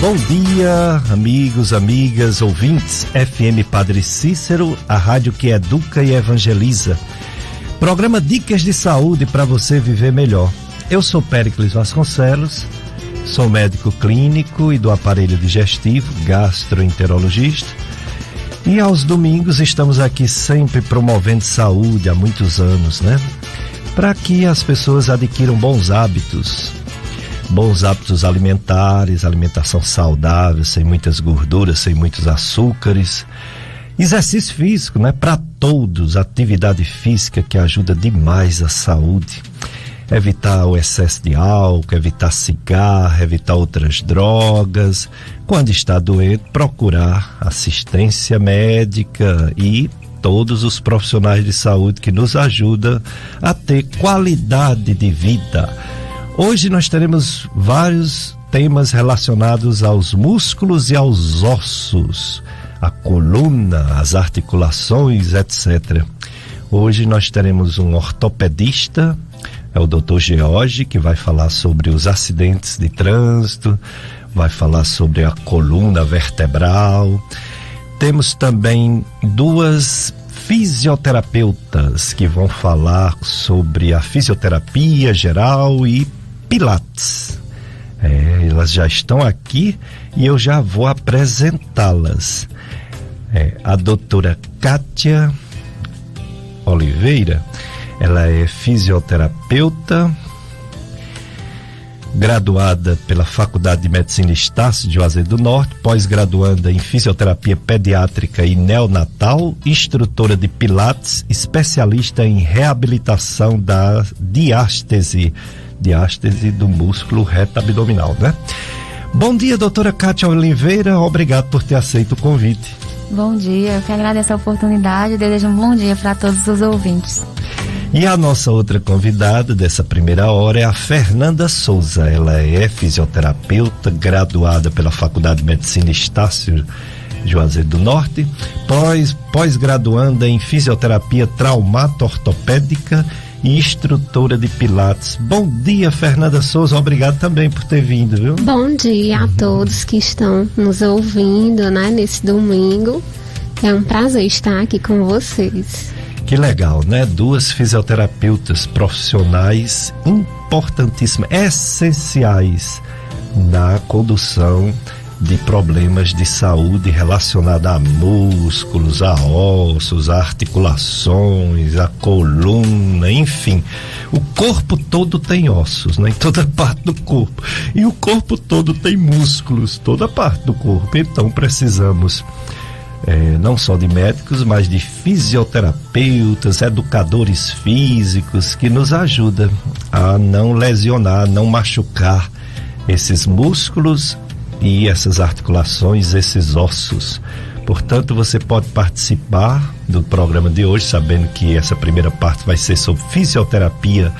Bom dia, amigos, amigas, ouvintes, FM Padre Cícero, a rádio que educa e evangeliza. Programa Dicas de Saúde para você viver melhor. Eu sou Péricles Vasconcelos, sou médico clínico e do aparelho digestivo, gastroenterologista. E aos domingos estamos aqui sempre promovendo saúde há muitos anos, né? Para que as pessoas adquiram bons hábitos alimentares, alimentação saudável, sem muitas gorduras, sem muitos açúcares. Exercício físico, né? Para todos, atividade física que ajuda demais a saúde. Evitar o excesso de álcool, evitar cigarro, evitar outras drogas. Quando está doente, procurar assistência médica e todos os profissionais de saúde que nos ajudam a ter qualidade de vida. Hoje nós teremos vários temas relacionados aos músculos e aos ossos, a coluna, as articulações, etc. Hoje nós teremos um ortopedista, é o Dr. George, que vai falar sobre os acidentes de trânsito, vai falar sobre a coluna vertebral. Temos também duas fisioterapeutas que vão falar sobre a fisioterapia geral e Pilates. Elas já estão aqui e eu já vou apresentá-las. A doutora Kátia Oliveira, ela é fisioterapeuta, graduada pela Faculdade de Medicina Estácio de Juazeiro do Norte, pós-graduanda em fisioterapia pediátrica e neonatal, instrutora de Pilates, especialista em reabilitação da diástase do músculo reto abdominal, né? Bom dia, doutora Kátia Oliveira, obrigado por ter aceito o convite. Bom dia, eu que agradeço a oportunidade e desejo um bom dia para todos os ouvintes. E a nossa outra convidada dessa primeira hora é a Fernanda Souza. Ela é fisioterapeuta, graduada pela Faculdade de Medicina Estácio Juazeiro do Norte, pós-graduanda em fisioterapia traumato-ortopédica e instrutora de Pilates. Bom dia, Fernanda Souza, obrigado também por ter vindo, viu? Bom dia a todos que estão nos ouvindo, né, nesse domingo. É um prazer estar aqui com vocês. Que legal, né? Duas fisioterapeutas profissionais importantíssimas, essenciais na condução de problemas de saúde relacionados a músculos, a ossos, a articulações, a coluna, enfim. O corpo todo tem ossos, né? Em toda parte do corpo. E o corpo todo tem músculos, toda parte do corpo. Então precisamos não só de médicos, mas de fisioterapeutas, educadores físicos que nos ajudam a não lesionar, não machucar esses músculos e essas articulações, esses ossos. Portanto, você pode participar do programa de hoje, sabendo que essa primeira parte vai ser sobre fisioterapia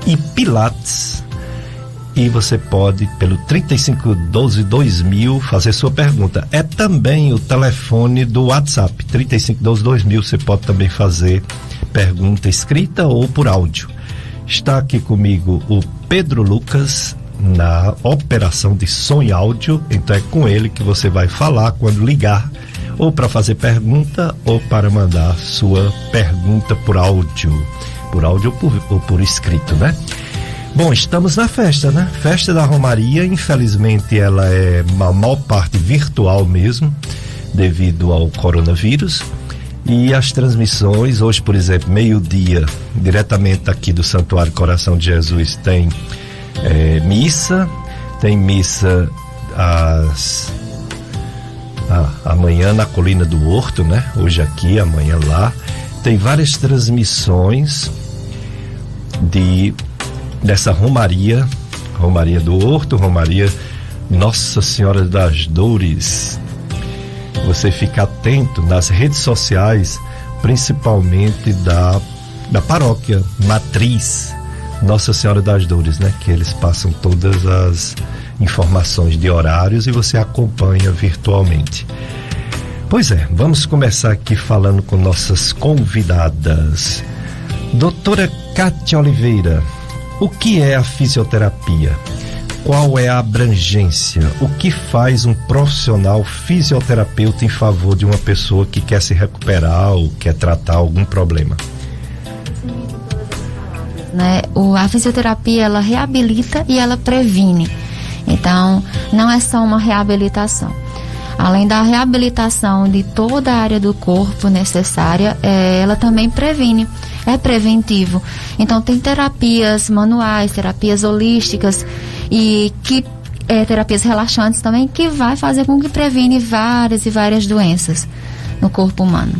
e Pilates. E você pode, pelo 3512-2000, fazer sua pergunta. É também o telefone do WhatsApp, 3512-2000. Você pode também fazer pergunta escrita ou por áudio. Está aqui comigo o Pedro Lucas, na operação de som e áudio. Então é com ele que você vai falar quando ligar, ou para fazer pergunta, ou para mandar sua pergunta por áudio. Por áudio ou por escrito, né? Bom, estamos na festa, né? Festa da Romaria, infelizmente ela é a maior parte virtual mesmo, devido ao coronavírus. E as transmissões, hoje, por exemplo, meio-dia, diretamente aqui do Santuário Coração de Jesus, tem missa amanhã na Colina do Horto, né? Hoje aqui, amanhã lá. Tem várias transmissões dessa Romaria do Horto, Romaria Nossa Senhora das Dores. Você fica atento nas redes sociais, principalmente da paróquia Matriz Nossa Senhora das Dores, né? Que eles passam todas as informações de horários e você acompanha virtualmente. Pois é, vamos começar aqui falando com nossas convidadas. Doutora Kátia Oliveira, o que é a fisioterapia? qual é a abrangência? O que faz um profissional fisioterapeuta em favor de uma pessoa que quer se recuperar ou quer tratar algum problema? Né? A fisioterapia, ela reabilita e ela previne. Então, não é só uma reabilitação. Além da reabilitação de toda a área do corpo necessária, ela também previne, é preventivo. Então, tem terapias manuais, terapias holísticas e terapias relaxantes também, que vai fazer com que previne várias e várias doenças no corpo humano.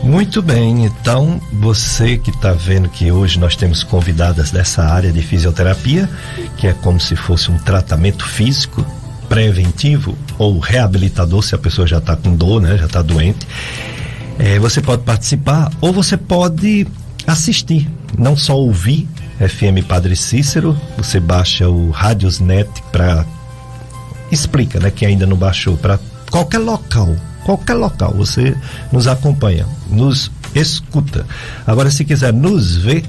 Muito bem, então você que está vendo que hoje nós temos convidadas dessa área de fisioterapia, que é como se fosse um tratamento físico preventivo ou reabilitador, se a pessoa já está com dor, né, já está doente. Você pode participar ou você pode assistir, não só ouvir FM Padre Cícero. Você baixa o Radiosnet para explica, né, quem ainda não baixou, para qualquer local você nos acompanha, nos escuta. Agora, se quiser nos ver,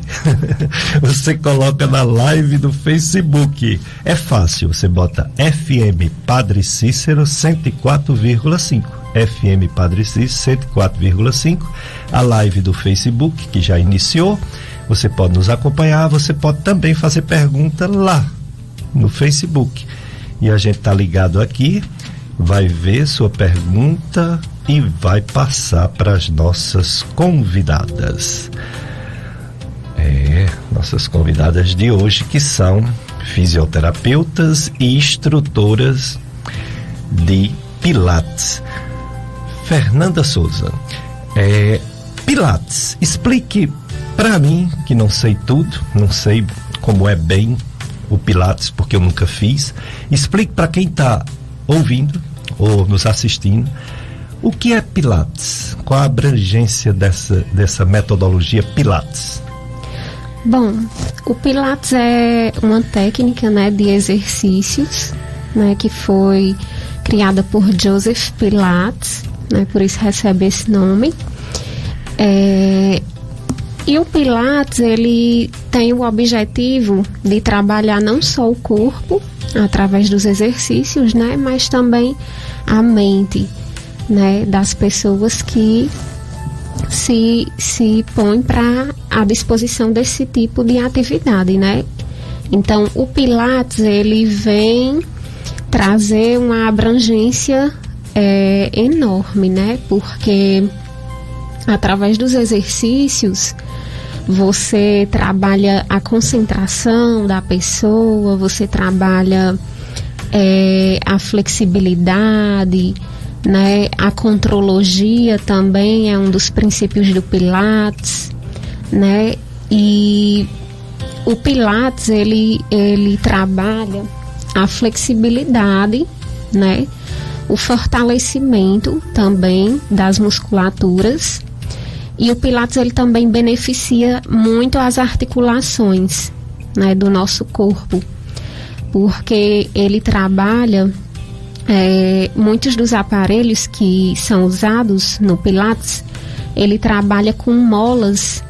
você coloca na live do Facebook. É fácil, você bota FM Padre Cícero 104,5. FM Padre Cícero 104,5. A live do Facebook, que já iniciou. Você pode nos acompanhar, você pode também fazer pergunta lá no Facebook. E a gente tá ligado aqui, vai ver sua pergunta e vai passar para as nossas convidadas. Nossas convidadas de hoje, que são fisioterapeutas e instrutoras de Pilates. Fernanda Souza, Pilates, explique para mim, que não sei tudo, não sei como é bem o Pilates, porque eu nunca fiz. Explique para quem está ouvindo ou nos assistindo o que é Pilates, qual a abrangência dessa metodologia Pilates. Bom, o Pilates é uma técnica, né, de exercícios, né, que foi criada por Joseph Pilates, né, por isso recebe esse nome. E o Pilates, ele tem o objetivo de trabalhar não só o corpo através dos exercícios, né, mas também a mente, né, das pessoas que se põem para a disposição desse tipo de atividade, né? Então, o Pilates, ele vem trazer uma abrangência enorme, né? Porque através dos exercícios você trabalha a concentração da pessoa, você trabalha a flexibilidade, né? A contrologia também é um dos princípios do Pilates, né? E o Pilates, ele trabalha a flexibilidade, né? O fortalecimento também das musculaturas. E o Pilates, ele também beneficia muito as articulações, né, do nosso corpo, porque ele trabalha muitos dos aparelhos que são usados no Pilates, ele trabalha com molas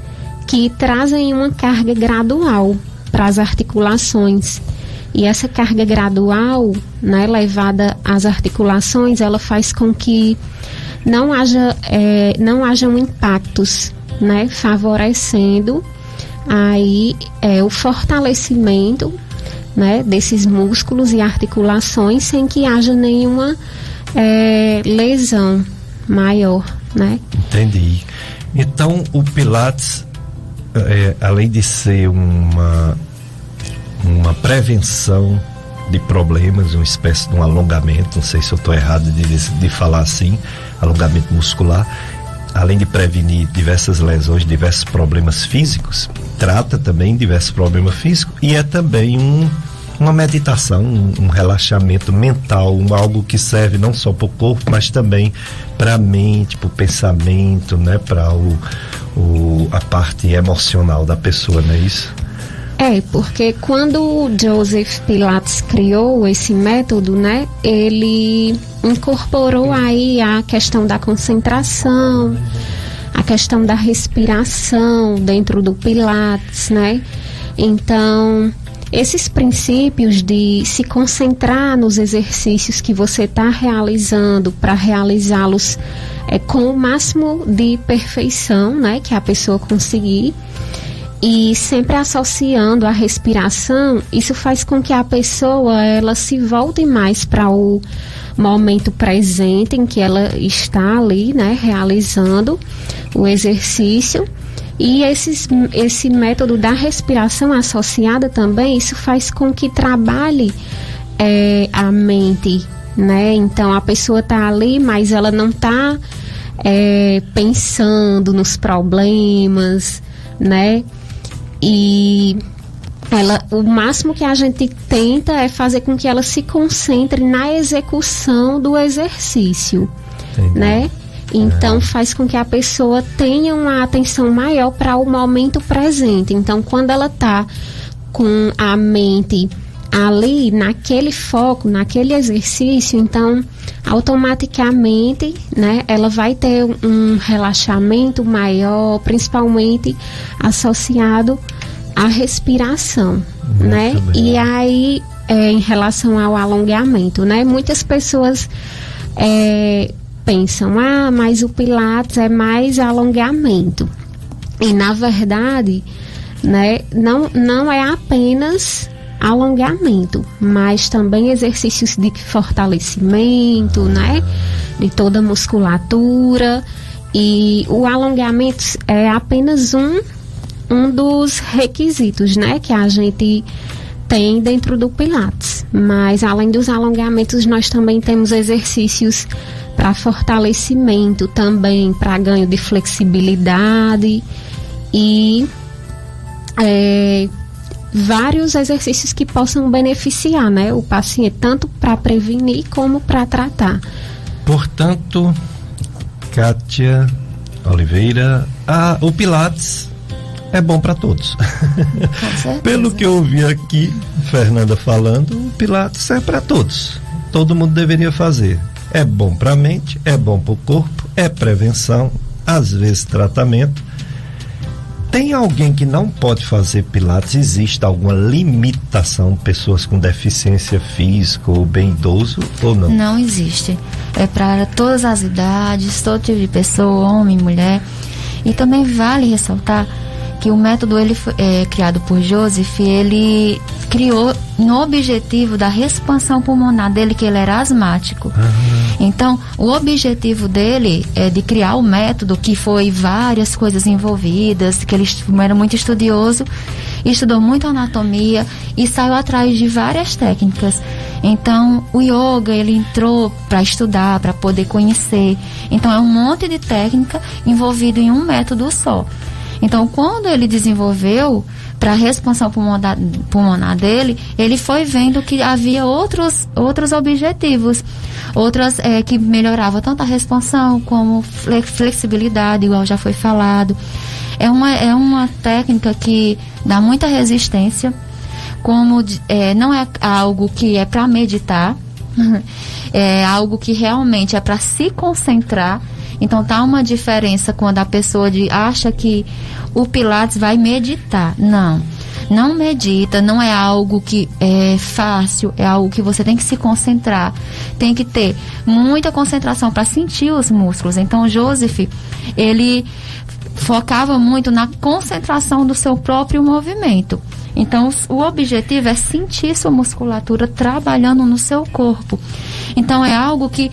que trazem uma carga gradual para as articulações. E essa carga gradual, né, levada às articulações, ela faz com que não hajam impactos, né, favorecendo aí o fortalecimento, né, desses músculos e articulações sem que haja nenhuma lesão maior, né? Entendi. Então, o Pilates, além de ser uma prevenção de problemas, uma espécie de um alongamento, não sei se eu estou errado de falar assim, alongamento muscular, além de prevenir diversas lesões, diversos problemas físicos, trata também diversos problemas físicos e é também uma meditação, um relaxamento mental, algo que serve não só para o corpo, mas também para a mente, para o pensamento, né, para a parte emocional da pessoa, não é isso? Porque quando Joseph Pilates criou esse método, né, ele incorporou aí a questão da concentração, a questão da respiração dentro do Pilates, né? Então, esses princípios de se concentrar nos exercícios que você está realizando para realizá-los com o máximo de perfeição, né, que a pessoa conseguir, e sempre associando a respiração, isso faz com que a pessoa ela se volte mais para o momento presente em que ela está ali, né, realizando o exercício. E esse método da respiração associada também, isso faz com que trabalhe a mente, né? Então a pessoa está ali, mas ela não está pensando nos problemas, né? E o máximo que a gente tenta é fazer com que ela se concentre na execução do exercício. Entendi. Né? Então faz com que a pessoa tenha uma atenção maior para o momento presente. Então quando ela está com a mente ali naquele foco, naquele exercício, então automaticamente, né, ela vai ter um relaxamento maior, principalmente associado à respiração, né? E aí em relação ao alongamento, né, muitas pessoas pensam, mas o Pilates é mais alongamento. E na verdade, né, não é apenas alongamento, mas também exercícios de fortalecimento, né, de toda a musculatura. E o alongamento é apenas um dos requisitos, né, que a gente tem dentro do Pilates. Mas além dos alongamentos, nós também temos exercícios para fortalecimento também, para ganho de flexibilidade e vários exercícios que possam beneficiar, né, o paciente, tanto para prevenir como para tratar. Portanto, Kátia Oliveira, o Pilates é bom para todos. Pelo que eu ouvi aqui, Fernanda falando, o Pilates é para todos. Todo mundo deveria fazer. É bom para a mente, é bom para o corpo, é prevenção, às vezes tratamento. Tem alguém que não pode fazer Pilates? Existe alguma limitação? Pessoas com deficiência física ou bem idoso ou não? Não existe. É para todas as idades, todo tipo de pessoa, homem, mulher. E também vale ressaltar que o método criado por Joseph, ele criou no objetivo da expansão pulmonar dele, que ele era asmático. Então, o objetivo dele é de criar o método, que foi várias coisas envolvidas, que ele era muito estudioso, estudou muito anatomia e saiu atrás de várias técnicas. Então, o yoga, ele entrou para estudar, para poder conhecer. Então, é um monte de técnica envolvido em um método só. Então, quando ele desenvolveu para a expansão pulmonar dele, ele foi vendo que havia outros objetivos, que melhoravam tanto a expansão como flexibilidade, igual já foi falado. É uma técnica que dá muita resistência, como não é algo que é para meditar, é algo que realmente é para se concentrar. Então tá uma diferença quando a pessoa acha que o Pilates vai meditar. Não medita, não é algo que é fácil, é algo que você tem que se concentrar, tem que ter muita concentração para sentir os músculos. Então o Joseph, ele focava muito na concentração do seu próprio movimento. Então, o objetivo é sentir sua musculatura trabalhando no seu corpo. Então, é algo que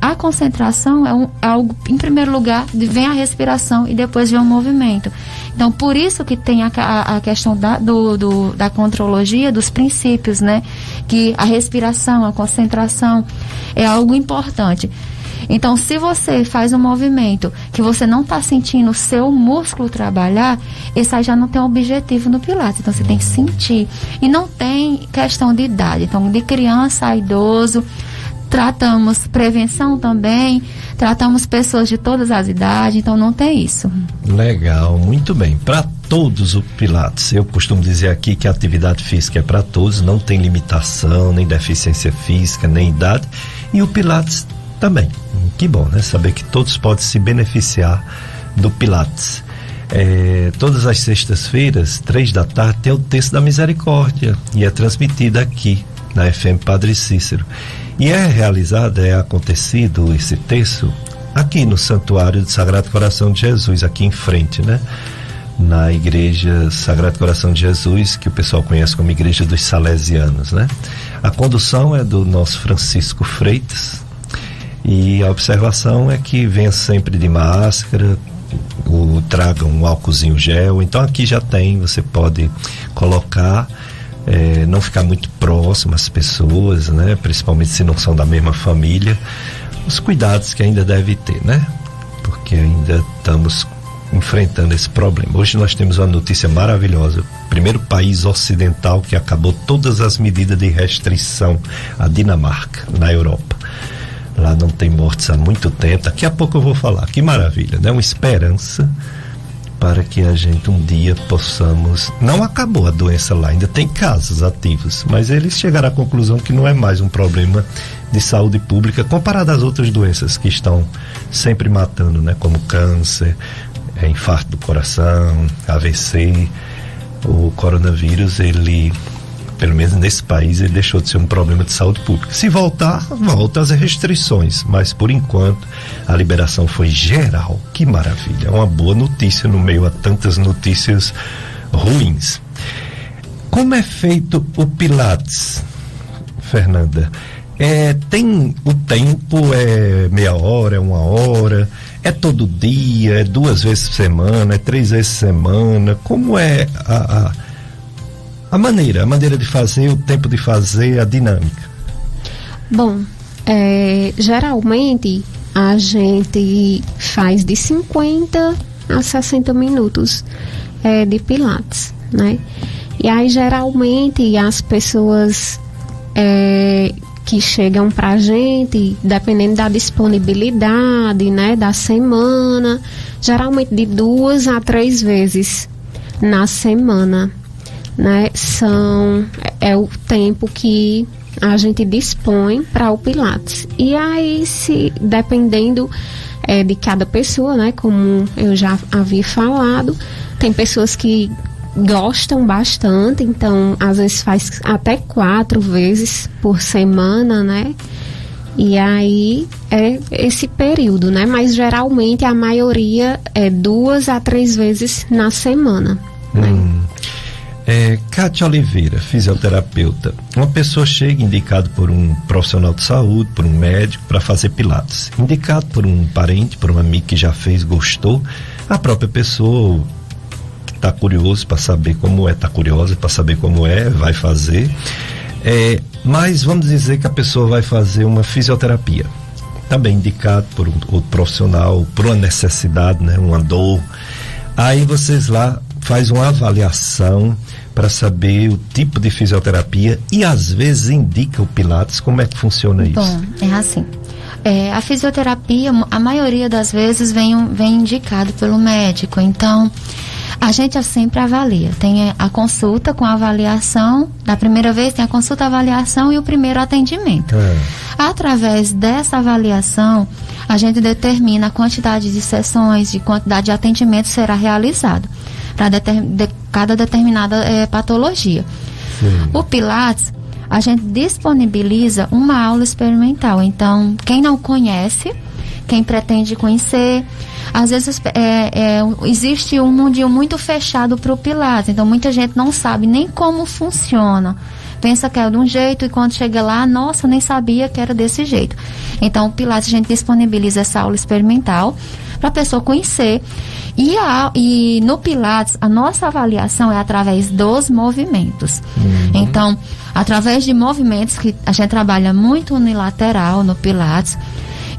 a concentração é algo, em primeiro lugar, vem a respiração e depois vem o movimento. Então, por isso que tem a questão da contrologia, dos princípios, né? Que a respiração, a concentração é algo importante. Então, se você faz um movimento que você não está sentindo o seu músculo trabalhar, esse aí já não tem objetivo no Pilates. Então, você tem que sentir. E não tem questão de idade. Então, de criança a idoso, tratamos prevenção também, tratamos pessoas de todas as idades, então não tem isso. Legal, muito bem. Para todos o Pilates. Eu costumo dizer aqui que a atividade física é para todos, não tem limitação, nem deficiência física, nem idade. E o Pilates também. Que bom, né? Saber que todos podem se beneficiar do Pilates. Todas as sextas-feiras, 15h, tem o Terço da Misericórdia e é transmitida aqui na FM Padre Cícero. E acontecido esse terço aqui no Santuário do Sagrado Coração de Jesus, aqui em frente, né? Na Igreja Sagrado Coração de Jesus, que o pessoal conhece como Igreja dos Salesianos, né? A condução é do nosso Francisco Freitas e a observação é que venha sempre de máscara, traga um álcoolzinho gel. Então aqui já tem, você pode colocar, não ficar muito próximo às pessoas, né? Principalmente se não são da mesma família, os cuidados que ainda deve ter, né? Porque ainda estamos enfrentando esse problema. Hoje nós temos uma notícia maravilhosa: primeiro país ocidental que acabou todas as medidas de restrição, a Dinamarca, na Europa. Lá não tem mortes há muito tempo. Daqui a pouco eu vou falar. Que maravilha, né? Uma esperança para que a gente um dia possamos... Não acabou a doença lá, ainda tem casos ativos, mas eles chegaram à conclusão que não é mais um problema de saúde pública comparado às outras doenças que estão sempre matando, né? Como câncer, infarto do coração, AVC. O coronavírus, ele, pelo menos nesse país, ele deixou de ser um problema de saúde pública. Se voltar, volta às restrições, mas por enquanto a liberação foi geral. Que maravilha, é uma boa notícia no meio a tantas notícias ruins. Como é feito o Pilates, Fernanda? Tem o tempo, é meia hora, é 1 hora, é todo dia, é 2 vezes por semana, é 3 vezes por semana? Como é a maneira de fazer, o tempo de fazer, a dinâmica? Bom, geralmente a gente faz de 50 a 60 minutos de Pilates, né? E aí geralmente as pessoas que chegam pra gente, dependendo da disponibilidade, né, da semana, geralmente de 2 a 3 vezes na semana, né, é o tempo que a gente dispõe para o Pilates. E aí, dependendo de cada pessoa, né, como eu já havia falado, tem pessoas que gostam bastante, então às vezes faz até 4 vezes por semana, né? E aí é esse período, né? Mas geralmente a maioria é 2 a 3 vezes na semana. Cátia Oliveira, fisioterapeuta. Uma pessoa chega indicado por um profissional de saúde, por um médico, para fazer Pilates. Indicado por um parente, por um amigo que já fez, gostou. A própria pessoa está curioso para saber como é, está curiosa para saber como é, vai fazer. Mas vamos dizer que a pessoa vai fazer uma fisioterapia, também indicado por um profissional, por uma necessidade, né, uma dor. Aí vocês lá faz uma avaliação para saber o tipo de fisioterapia e às vezes indica o Pilates. Como é que funciona isso? Bom, é assim. A fisioterapia, a maioria das vezes vem indicado pelo médico, então a gente sempre avalia. Tem a consulta com a avaliação, da primeira vez tem a consulta, a avaliação e o primeiro atendimento. Através dessa avaliação, a gente determina a quantidade de sessões, de quantidade de atendimento será realizado para cada determinada patologia. Sim. O Pilates, a gente disponibiliza uma aula experimental. Então, quem não conhece, quem pretende conhecer, às vezes existe um mundinho muito fechado para o Pilates, então muita gente não sabe nem como funciona, pensa que é de um jeito e quando chega lá, nossa, eu nem sabia que era desse jeito. Então o Pilates a gente disponibiliza essa aula experimental para a pessoa conhecer e no Pilates a nossa avaliação é através dos movimentos. Então, através de movimentos, que a gente trabalha muito unilateral no Pilates,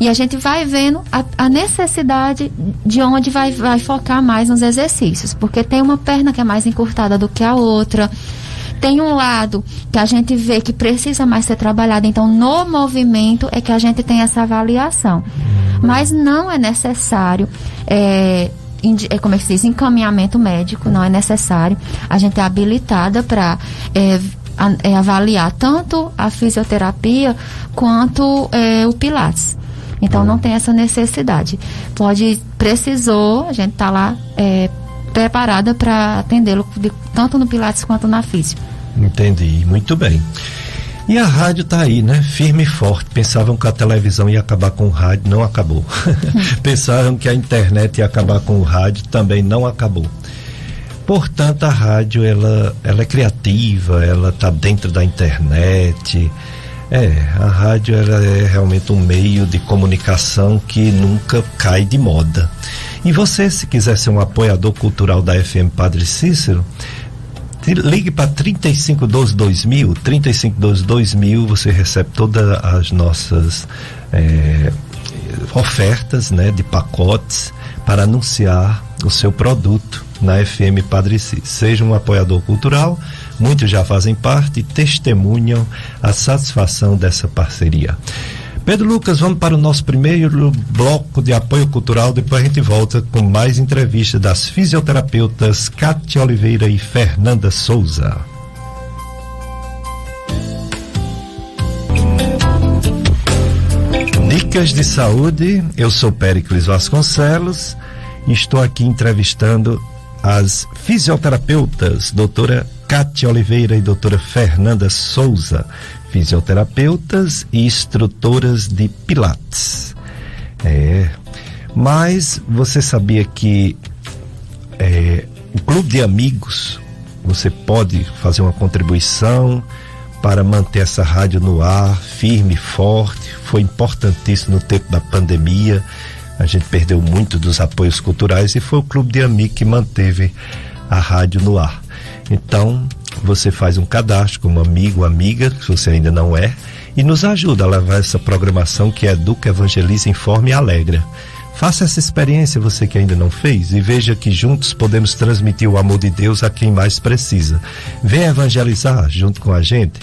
e a gente vai vendo a necessidade de onde vai focar mais nos exercícios. Porque tem uma perna que é mais encurtada do que a outra. Tem um lado que a gente vê que precisa mais ser trabalhado. Então, no movimento é que a gente tem essa avaliação. Mas não é necessário, como é que se diz, encaminhamento médico, não é necessário. A gente é habilitada para avaliar tanto a fisioterapia quanto o Pilates. Então não tem essa necessidade. Precisou, a gente está lá preparada para atendê-lo tanto no Pilates quanto na Físio. Entendi, muito bem. E a rádio tá aí, né? Firme e forte. Pensavam que a televisão ia acabar com o rádio, não acabou. Pensavam que a internet ia acabar com o rádio, também não acabou. Portanto, a rádio, ela é criativa, ela tá dentro da internet. A rádio, ela é realmente um meio de comunicação que nunca cai de moda. E você, se quiser ser um apoiador cultural da FM Padre Cícero, ligue para 3512-2000, 3512-2000, você recebe todas as nossas ofertas, né, de pacotes para anunciar o seu produto na FM Padre Cícero. Seja um apoiador cultural, muitos já fazem parte e testemunham a satisfação dessa parceria. Pedro Lucas, vamos para o nosso primeiro bloco de apoio cultural, depois a gente volta com mais entrevistas das fisioterapeutas Cátia Oliveira e Fernanda Souza. Dicas de saúde, eu sou Péricles Vasconcelos e estou aqui entrevistando as fisioterapeutas, doutora Cátia Oliveira e doutora Fernanda Souza, fisioterapeutas e instrutoras de Pilates. Mas você sabia que o Clube de Amigos, você pode fazer uma contribuição para manter essa rádio no ar, firme e forte. Foi importantíssimo no tempo da pandemia. A gente perdeu muito dos apoios culturais e foi o Clube de Amigos que manteve a rádio no ar. Então, você faz um cadastro como amigo, amiga, se você ainda não é, e nos ajuda a levar essa programação que educa, evangeliza, informa e alegra. Faça essa experiência, você que ainda não fez, e veja que juntos podemos transmitir o amor de Deus a quem mais precisa. Venha evangelizar junto com a gente.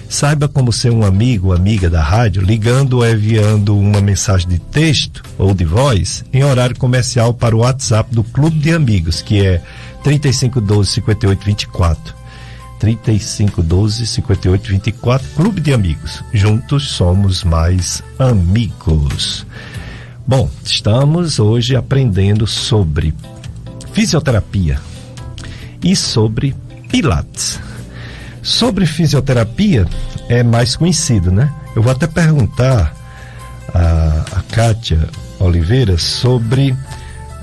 Saiba como ser um amigo ou amiga da rádio, ligando ou enviando uma mensagem de texto ou de voz em horário comercial para o WhatsApp do Clube de Amigos, que é 3512-5824. 3512-5824, Clube de Amigos. Juntos somos mais amigos. Bom, estamos hoje aprendendo sobre fisioterapia e sobre Pilates. Sobre fisioterapia é mais conhecido, né? Eu vou até perguntar a Cátia Oliveira sobre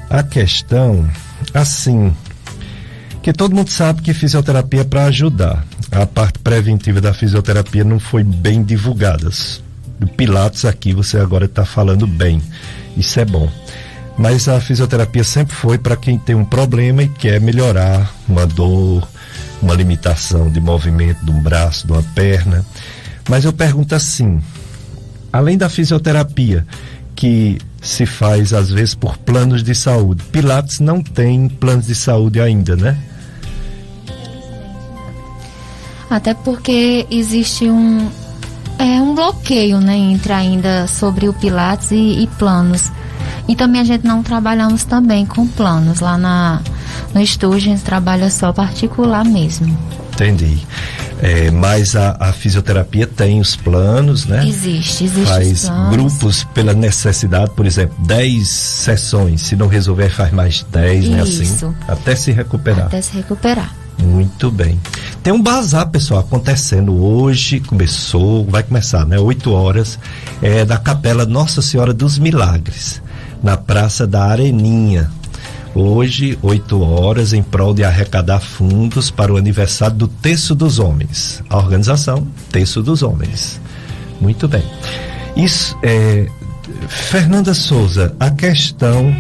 a questão, assim, que todo mundo sabe que fisioterapia é para ajudar. A parte preventiva da fisioterapia não foi bem divulgada. Do Pilates aqui você agora está falando bem. Isso é bom. Mas a fisioterapia sempre foi para quem tem um problema e quer melhorar uma dor, uma limitação de movimento de um braço, de uma perna. Mas eu pergunto assim, além da fisioterapia, que se faz às vezes por planos de saúde, Pilates não tem planos de saúde ainda, né? Até porque existe um bloqueio, né, entre ainda sobre o Pilates e planos. E também a gente não trabalhamos também com planos. Lá no estúdio a gente trabalha só particular mesmo. Entendi. Mas a fisioterapia tem os planos, né? Existe faz grupos pela necessidade, por exemplo, 10 sessões. Se não resolver, faz mais 10, né? Assim, até se recuperar. Até se recuperar. Muito bem. Tem um bazar, pessoal, acontecendo hoje, vai começar, né? 8 horas, da Capela Nossa Senhora dos Milagres, na Praça da Areninha. Hoje, 8 horas, em prol de arrecadar fundos para o aniversário do Terço dos Homens. A organização Terço dos Homens. Muito bem. Isso, Fernanda Souza, a questão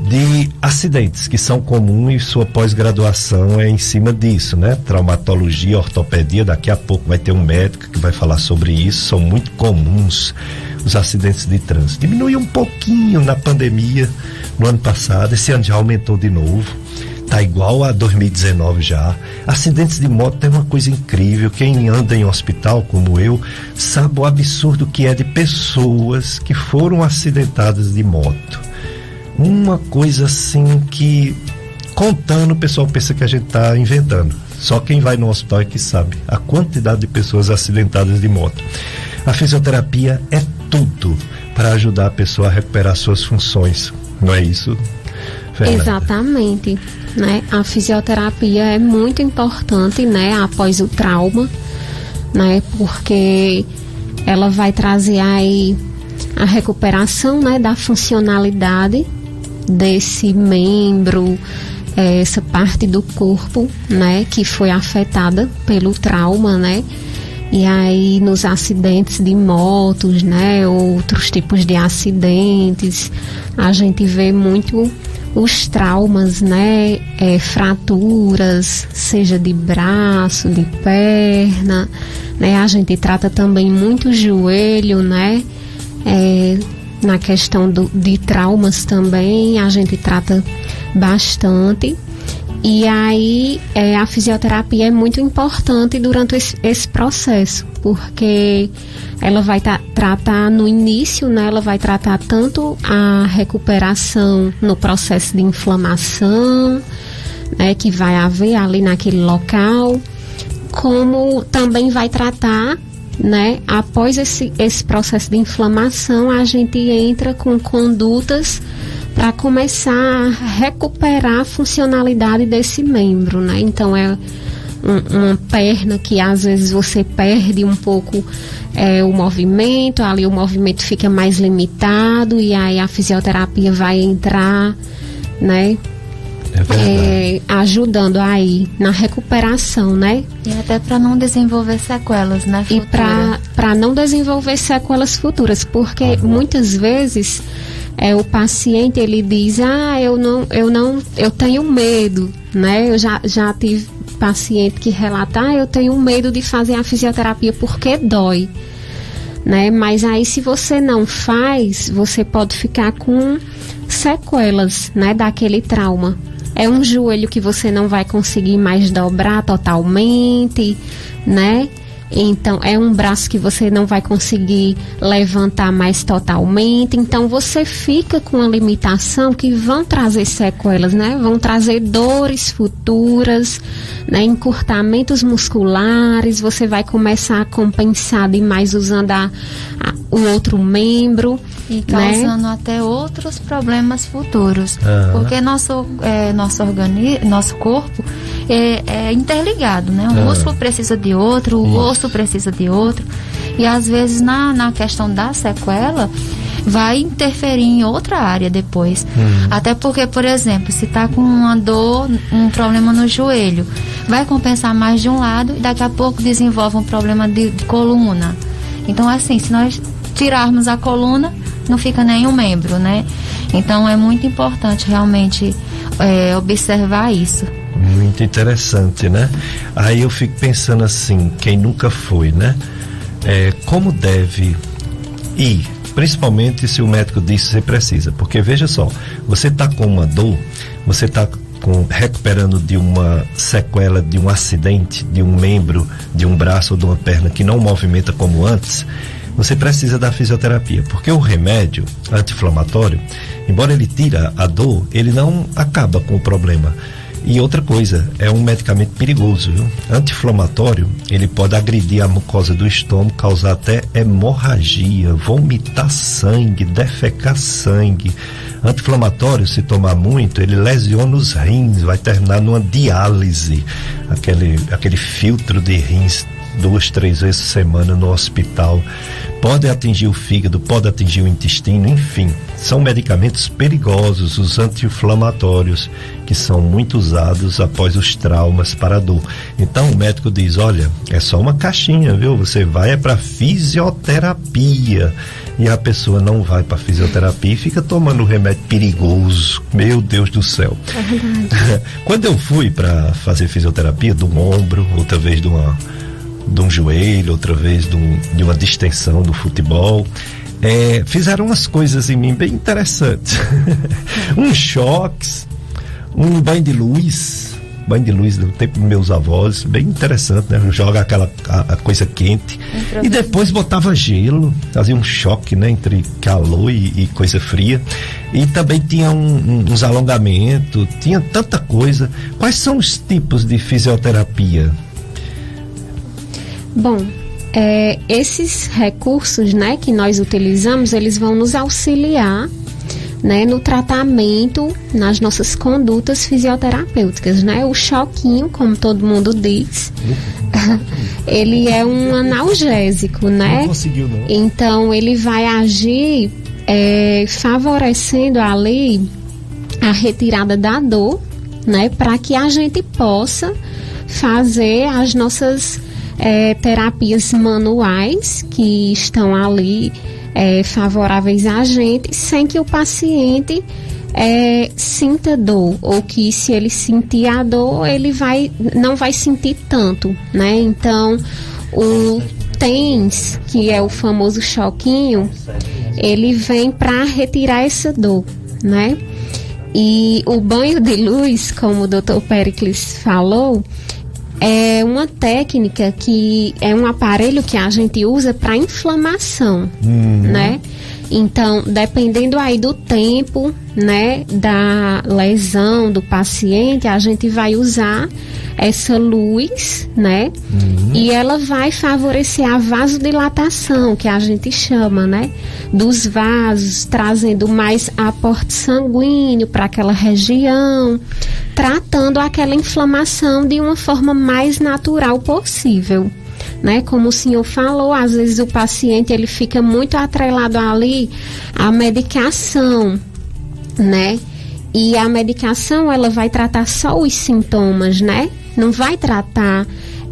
de acidentes que são comuns e sua pós-graduação é em cima disso, né? Traumatologia, ortopedia, daqui a pouco vai ter um médico que vai falar sobre isso. São muito comuns os acidentes de trânsito. Diminuiu um pouquinho na pandemia no ano passado, esse ano já aumentou de novo, tá igual a 2019 já. Acidentes de moto tem uma coisa incrível, quem anda em hospital como eu sabe o absurdo que é de pessoas que foram acidentadas de moto. Uma coisa assim que, contando, o pessoal pensa que a gente tá inventando. Só quem vai no hospital é que sabe a quantidade de pessoas acidentadas de moto. A fisioterapia é tudo para ajudar a pessoa a recuperar suas funções. Não é isso, Fernanda? Exatamente, né? A fisioterapia é muito importante, né, após o trauma, né? Porque ela vai trazer aí a recuperação, né, da funcionalidade desse membro, essa parte do corpo, né, que foi afetada pelo trauma, né? E aí nos acidentes de motos, né, outros tipos de acidentes, a gente vê muito os traumas, né, fraturas, seja de braço, de perna, né, a gente trata também muito o joelho, né, na questão de traumas também, a gente trata bastante. E aí a fisioterapia é muito importante durante esse processo, porque ela vai tratar no início, né, ela vai tratar tanto a recuperação no processo de inflamação, né, que vai haver ali naquele local, como também vai tratar, né, após esse processo de inflamação, a gente entra com condutas para começar a recuperar a funcionalidade desse membro, né? Então é uma perna que às vezes você perde um pouco o movimento, ali o movimento fica mais limitado e aí a fisioterapia vai entrar, né? Ajudando aí na recuperação, né? E até para não desenvolver sequelas, né? E para não desenvolver sequelas futuras, porque muitas vezes o paciente ele diz, eu tenho medo, né? Eu já tive paciente que relata, eu tenho medo de fazer a fisioterapia porque dói, né? Mas aí se você não faz, você pode ficar com sequelas, né, daquele trauma. É um joelho que você não vai conseguir mais dobrar totalmente, né? Então, é um braço que você não vai conseguir levantar mais totalmente. Então, você fica com uma limitação que vão trazer sequelas, né? Vão trazer dores futuras, né? Encurtamentos musculares. Você vai começar a compensar demais usando o outro membro. E causando até outros problemas futuros. Porque nosso corpo é interligado, né? Um músculo precisa de outro, o osso precisa de outro. E às vezes na questão da sequela vai interferir em outra área depois. Até porque, por exemplo, se está com uma dor, um problema no joelho, vai compensar mais de um lado e daqui a pouco desenvolve um problema de coluna. Então, assim, se nós tirarmos a coluna, não fica nenhum membro, né? Então é muito importante realmente observar isso. Muito interessante, né? Aí eu fico pensando assim, quem nunca foi, né? Como deve ir, principalmente se o médico diz que você precisa, porque veja só, você está com uma dor, você está recuperando de uma sequela de um acidente, de um membro, de um braço ou de uma perna que não movimenta como antes, você precisa da fisioterapia, porque o remédio anti-inflamatório, embora ele tira a dor, ele não acaba com o problema. E outra coisa, é um medicamento perigoso, viu? Anti-inflamatório, ele pode agredir a mucosa do estômago, causar até hemorragia, vomitar sangue, defecar sangue. Anti-inflamatório, se tomar muito, ele lesiona os rins, vai terminar numa diálise, aquele filtro de rins 2-3 vezes por semana no hospital. Pode atingir o fígado, pode atingir o intestino, enfim, são medicamentos perigosos, os anti-inflamatórios, que são muito usados após os traumas para a dor. Então o médico diz, olha, é só uma caixinha, viu? Você vai para fisioterapia. E a pessoa não vai para fisioterapia e fica tomando remédio perigoso. Meu Deus do céu. É verdade. Quando eu fui para fazer fisioterapia, de um ombro, outra vez de um joelho, outra vez de uma distensão do futebol, fizeram umas coisas em mim bem interessantes. Uns choques, um banho de luz do tempo dos meus avós, bem interessante, né? Joga a coisa quente e depois botava gelo, fazia um choque, né? Entre calor e coisa fria, e também tinha uns alongamentos, tinha tanta coisa. Quais são os tipos de fisioterapia? Bom, esses recursos, né, que nós utilizamos, eles vão nos auxiliar né, no tratamento, nas nossas condutas fisioterapêuticas, né? O choquinho, como todo mundo diz, ele é um analgésico, né? Não conseguiu, não. Então, ele vai agir favorecendo ali a retirada da dor, né? Para que a gente possa fazer as nossas terapias manuais que estão ali favoráveis a gente, sem que o paciente sinta dor, ou que se ele sentir a dor, ele não vai sentir tanto, né? Então, o TENS, que é o famoso choquinho, ele vem para retirar essa dor, né? E o banho de luz, como o Dr. Péricles falou, é uma técnica que é um aparelho que a gente usa para inflamação, né? Então, dependendo aí do tempo, né, da lesão do paciente, a gente vai usar essa luz, né? E ela vai favorecer a vasodilatação, que a gente chama, né? Dos vasos, trazendo mais aporte sanguíneo para aquela região, tratando aquela inflamação de uma forma mais natural possível, né? Como o senhor falou, às vezes o paciente ele fica muito atrelado ali à medicação, né? E a medicação ela vai tratar só os sintomas, né? Não vai tratar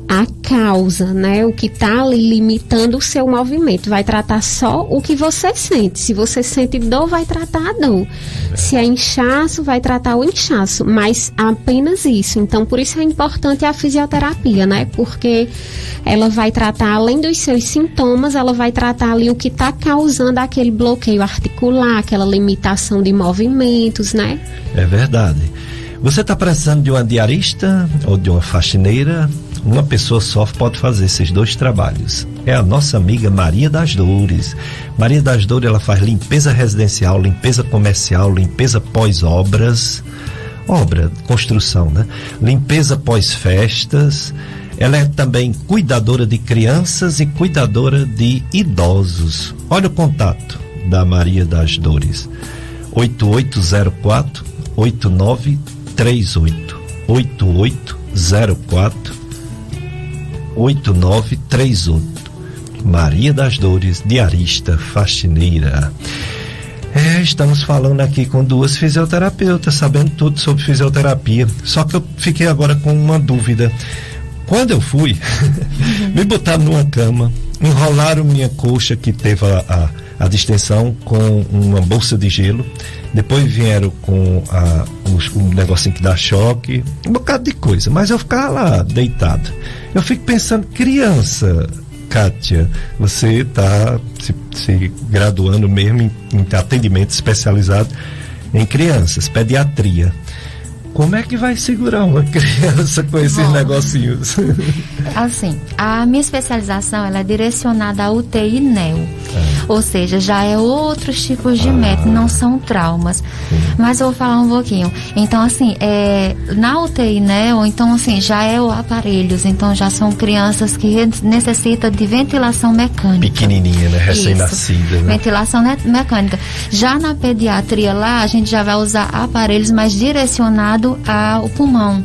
a causa, né? O que está ali limitando o seu movimento. Vai tratar só o que você sente. Se você sente dor, vai tratar a dor. Se é inchaço, vai tratar o inchaço. Mas apenas isso. Então, por isso é importante a fisioterapia, né? Porque ela vai tratar, além dos seus sintomas, ela vai tratar ali o que está causando aquele bloqueio articular, aquela limitação de movimentos, né? É verdade. Você está precisando de uma diarista ou de uma faxineira? Uma pessoa só pode fazer esses dois trabalhos. É a nossa amiga Maria das Dores. Maria das Dores, ela faz limpeza residencial, limpeza comercial, limpeza pós-obras, construção, né? Limpeza pós-festas. Ela é também cuidadora de crianças e cuidadora de idosos. Olha o contato da Maria das Dores. 8804-8938. 8804-8938. Maria das Dores, diarista, faxineira. Estamos falando aqui com duas fisioterapeutas, sabendo tudo sobre fisioterapia. Só que eu fiquei agora com uma dúvida. Quando eu fui, me botaram numa cama, enrolaram minha coxa que teve a distensão com uma bolsa de gelo, depois vieram com um negocinho que dá choque, um bocado de coisa, mas eu ficava lá deitado. Eu fico pensando, criança, Kátia, você está se graduando mesmo em atendimento especializado em crianças, pediatria. Como é que vai segurar uma criança com esses negocinhos? Assim, a minha especialização ela é direcionada à UTI neo. Ou seja, já é outros tipos de método, não são traumas. Mas eu vou falar um pouquinho. Então, assim, na UTI neo, então, assim, já é o aparelhos. Então, já são crianças que necessitam de ventilação mecânica. Pequenininha, né? Recém-nascida, né? Ventilação mecânica. Já na pediatria lá, a gente já vai usar aparelhos mais direcionados ao pulmão,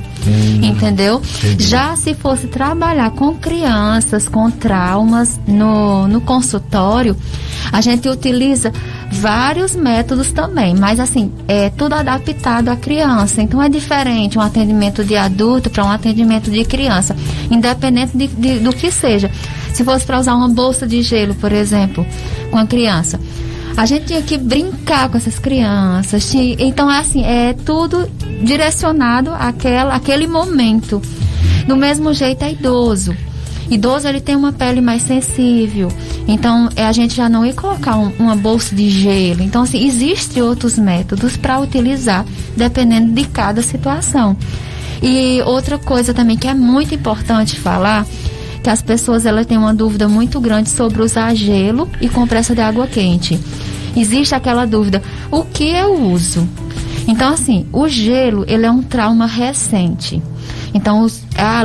entendeu? Entendi. Já se fosse trabalhar com crianças com traumas no consultório, a gente utiliza vários métodos também, mas assim, é tudo adaptado à criança, então é diferente um atendimento de adulto para um atendimento de criança, independente do que seja. Se fosse para usar uma bolsa de gelo, por exemplo, com a criança, a gente tinha que brincar com essas crianças. Então, assim, é tudo direcionado àquele momento. Do mesmo jeito é idoso. Idoso, ele tem uma pele mais sensível. Então, a gente já não ia colocar uma bolsa de gelo. Então, assim, existem outros métodos para utilizar, dependendo de cada situação. E outra coisa também que é muito importante falar, que as pessoas elas têm uma dúvida muito grande sobre usar gelo e compressa de água quente. Existe aquela dúvida, o que eu uso? Então, assim, o gelo, ele é um trauma recente. Então,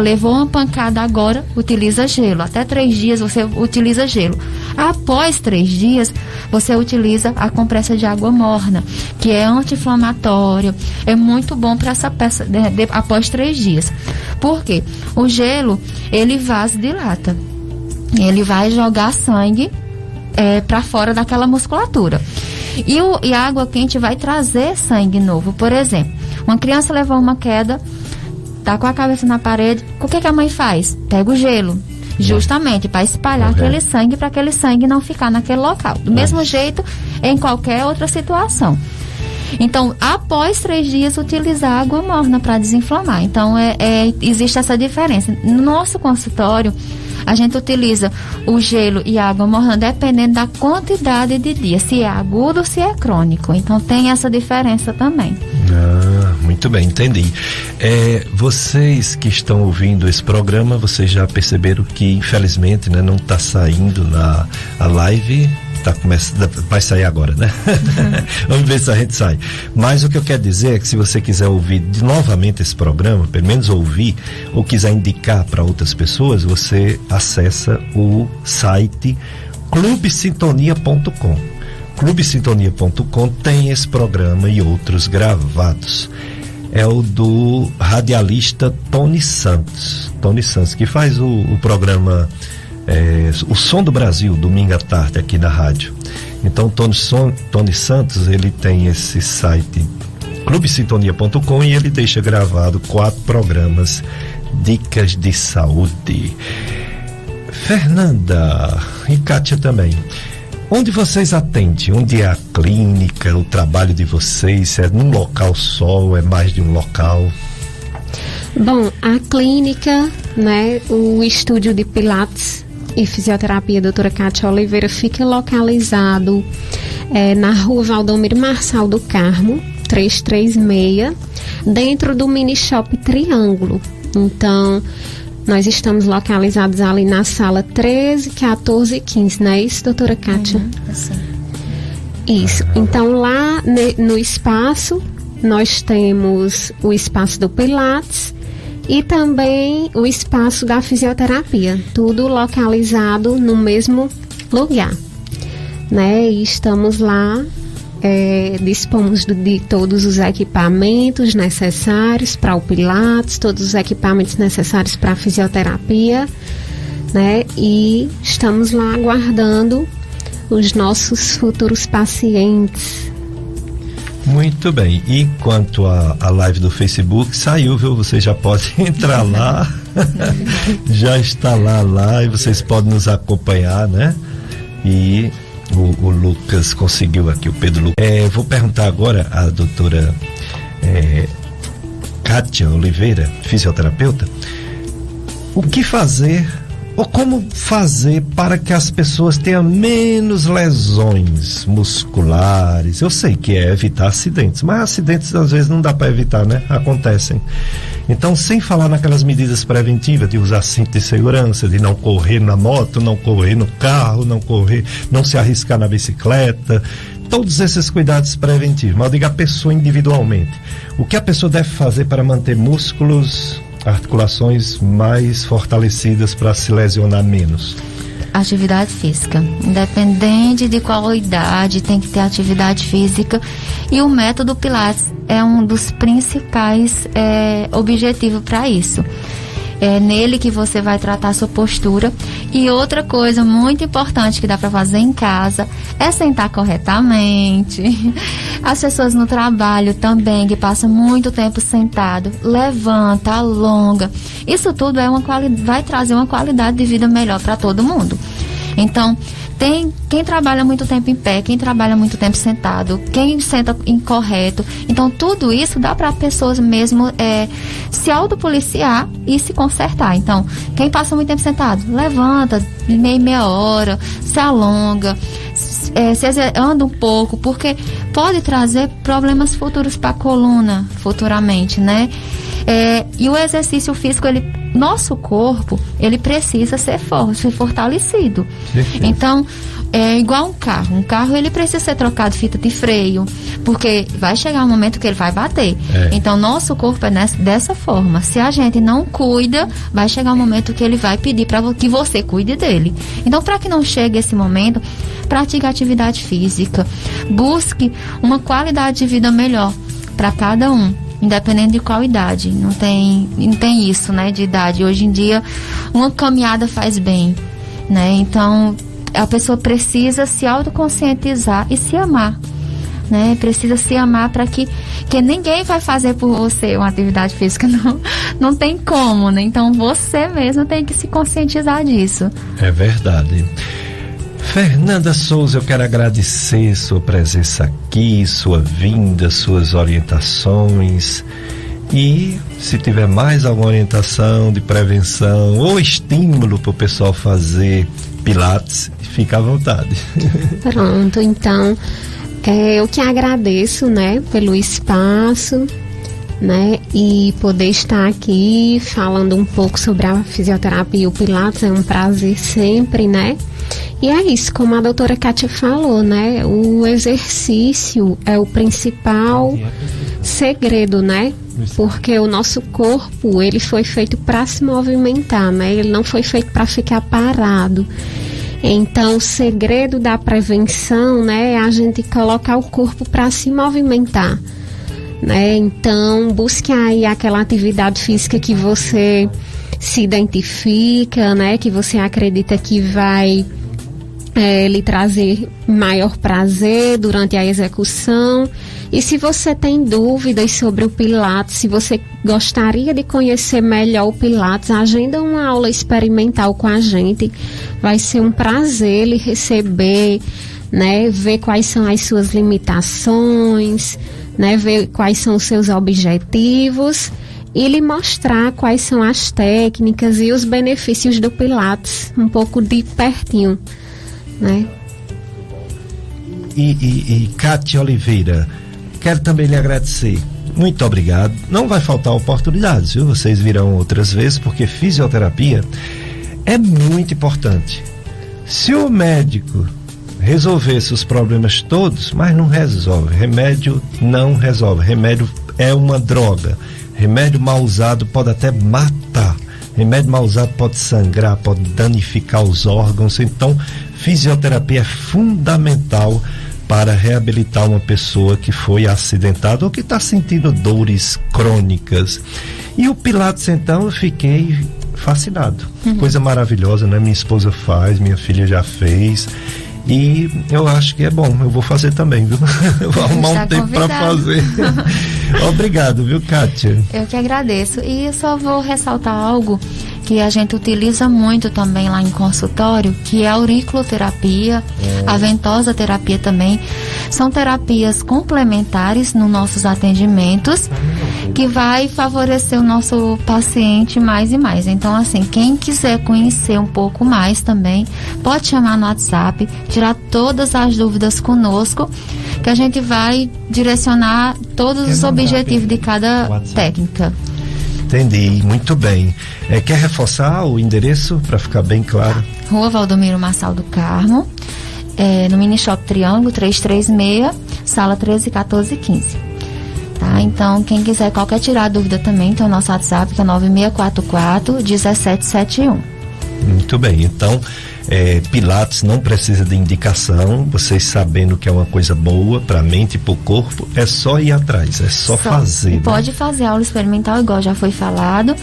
levou uma pancada agora, utiliza gelo. Até 3 dias você utiliza gelo. Após 3 dias, você utiliza a compressa de água morna, que é anti-inflamatória. É muito bom para essa peça após 3 dias. Por quê? O gelo, ele vasodilata. Ele vai jogar sangue para fora daquela musculatura. E a água quente vai trazer sangue novo. Por exemplo, uma criança levou uma queda, tá com a cabeça na parede, o que a mãe faz? Pega o gelo, justamente para espalhar aquele sangue, para aquele sangue não ficar naquele local. Do mesmo jeito, em qualquer outra situação. Então, após 3 dias, utilizar água morna para desinflamar. Então, existe essa diferença. No nosso consultório, a gente utiliza o gelo e a água morna dependendo da quantidade de dias, se é agudo ou se é crônico. Então, tem essa diferença também. Muito bem, entendi. Vocês que estão ouvindo esse programa, vocês já perceberam que, infelizmente, né, não está saindo a live. Vai sair agora, né? Vamos ver se a gente sai. Mas o que eu quero dizer é que se você quiser ouvir novamente esse programa, pelo menos ouvir, ou quiser indicar para outras pessoas, você acessa o site clubesintonia.com. clubesintonia.com tem esse programa e outros gravados. É o do radialista Tony Santos, que faz o programa O Som do Brasil, domingo à tarde aqui na rádio. Então Tony Santos, ele tem esse site clubesintonia.com e ele deixa gravado 4 programas, dicas de saúde. Fernanda e Kátia também, onde vocês atendem? Onde é a clínica, o trabalho de vocês? É num local só ou é mais de um local? Bom, a clínica, né, o estúdio de Pilates e Fisioterapia Doutora Kátia Oliveira fica localizado na Rua Valdomiro Marçal do Carmo, 336, dentro do mini shop Triângulo. Então, nós estamos localizados ali na sala 13, 14 e 15, não é isso, doutora Kátia? Sim. Isso. Então, lá no espaço, nós temos o espaço do Pilates e também o espaço da fisioterapia, tudo localizado no mesmo lugar, né? E estamos lá, dispomos de todos os equipamentos necessários para o Pilates, todos os equipamentos necessários para a fisioterapia, né? E estamos lá aguardando os nossos futuros pacientes. Muito bem. E quanto à live do Facebook, saiu, viu? Você já pode entrar lá. Já está lá e vocês podem nos acompanhar, né? E o Lucas conseguiu aqui, o Pedro Lucas. Vou perguntar agora à doutora Kátia Oliveira, fisioterapeuta, o que fazer ou como fazer para que as pessoas tenham menos lesões musculares? Eu sei que é evitar acidentes, mas acidentes às vezes não dá para evitar, né? Acontecem. Então, sem falar naquelas medidas preventivas de usar cinto de segurança, de não correr na moto, não correr no carro, não se arriscar na bicicleta, todos esses cuidados preventivos. Mas eu digo a pessoa individualmente. O que a pessoa deve fazer para manter músculos, articulações mais fortalecidas para se lesionar menos? Atividade física, independente de qual idade, tem que ter atividade física, e o método Pilates é um dos principais objetivos para isso. É nele que você vai tratar a sua postura. E outra coisa muito importante que dá para fazer em casa é sentar corretamente. As pessoas no trabalho também, que passam muito tempo sentado, levanta, alonga. Isso tudo vai trazer uma qualidade de vida melhor para todo mundo. Então, quem trabalha muito tempo em pé, quem trabalha muito tempo sentado, quem senta incorreto. Então, tudo isso dá para pessoas mesmo se autopoliciar e se consertar. Então, quem passa muito tempo sentado, levanta de meia hora, se alonga, anda um pouco, porque pode trazer problemas futuros para a coluna, futuramente, né? E o exercício físico, nosso corpo, ele precisa ser fortalecido. Então, é igual um carro. Um carro, ele precisa ser trocado fita de freio, Porque vai chegar um momento que ele vai bater. Então, nosso corpo é dessa forma. Se a gente não cuida, vai chegar um momento que ele vai pedir para que você cuide dele. Então, para que não chegue esse momento, pratique atividade física. Busque uma qualidade de vida melhor para cada um, independente de qual idade. Não tem isso, né, de idade. Hoje em dia, uma caminhada faz bem, né? Então, a pessoa precisa se autoconscientizar e se amar, né? Precisa se amar para que ninguém vai fazer por você uma atividade física, não tem como, né? Então, você mesmo tem que se conscientizar disso. É verdade. Fernanda Souza, eu quero agradecer sua presença aqui, sua vinda, suas orientações. E se tiver mais alguma orientação de prevenção ou estímulo para o pessoal fazer Pilates, fica à vontade. Pronto, então eu que agradeço, né, pelo espaço, né, e poder estar aqui falando um pouco sobre a fisioterapia e o Pilates. É um prazer sempre, né? E é isso, como a doutora Kátia falou, né? O exercício é o principal segredo, né? Porque o nosso corpo, ele foi feito para se movimentar, né? Ele não foi feito para ficar parado. Então, o segredo da prevenção, né, é a gente colocar o corpo para se movimentar, né? Então, busque aí aquela atividade física que você se identifica, né? Que você acredita que vai lhe trazer maior prazer durante a execução. E se você tem dúvidas sobre o Pilates, se você gostaria de conhecer melhor o Pilates, agenda uma aula experimental com a gente. Vai ser um prazer lhe receber, né? Ver quais são as suas limitações, né? Ver quais são os seus objetivos e lhe mostrar quais são as técnicas e os benefícios do Pilates, um pouco de pertinho, né? E Kátia Oliveira, quero também lhe agradecer. Muito obrigado. Não vai faltar oportunidades, viu? Vocês virão outras vezes, porque fisioterapia é muito importante. Se o médico resolvesse os problemas todos, mas não resolve. Remédio não resolve. Remédio é uma droga. Remédio mal usado pode até matar. Remédio mal usado pode sangrar, pode danificar os órgãos. Então, fisioterapia é fundamental para reabilitar uma pessoa que foi acidentada ou que está sentindo dores crônicas. E o Pilates, então, eu fiquei fascinado. Coisa maravilhosa, né? Minha esposa faz, minha filha já fez. E eu acho que é bom, eu vou fazer também, viu? Eu vou arrumar um tempo para fazer. Obrigado, viu, Kátia? Eu que agradeço. E eu só vou ressaltar algo que a gente utiliza muito também lá em consultório, que é a auriculoterapia, a ventosa terapia também. São terapias complementares nos nossos atendimentos, que vai favorecer o nosso paciente mais e mais. Então, assim, quem quiser conhecer um pouco mais também, pode chamar no WhatsApp, tirar todas as dúvidas conosco, que a gente vai direcionar todos os objetivos de cada técnica. Entendi, muito bem. Quer reforçar o endereço para ficar bem claro? Rua Valdomiro Marçal do Carmo, no Mini Shop Triângulo 336, sala 13, 14 e 15. Tá? Então, quem quiser qualquer tirar dúvida também, tem o nosso WhatsApp, que é 9644-1771. Muito bem, então Pilates não precisa de indicação, vocês sabendo que é uma coisa boa para a mente e para o corpo, é só ir atrás, é só fazer. Pode fazer aula experimental, igual já foi falado,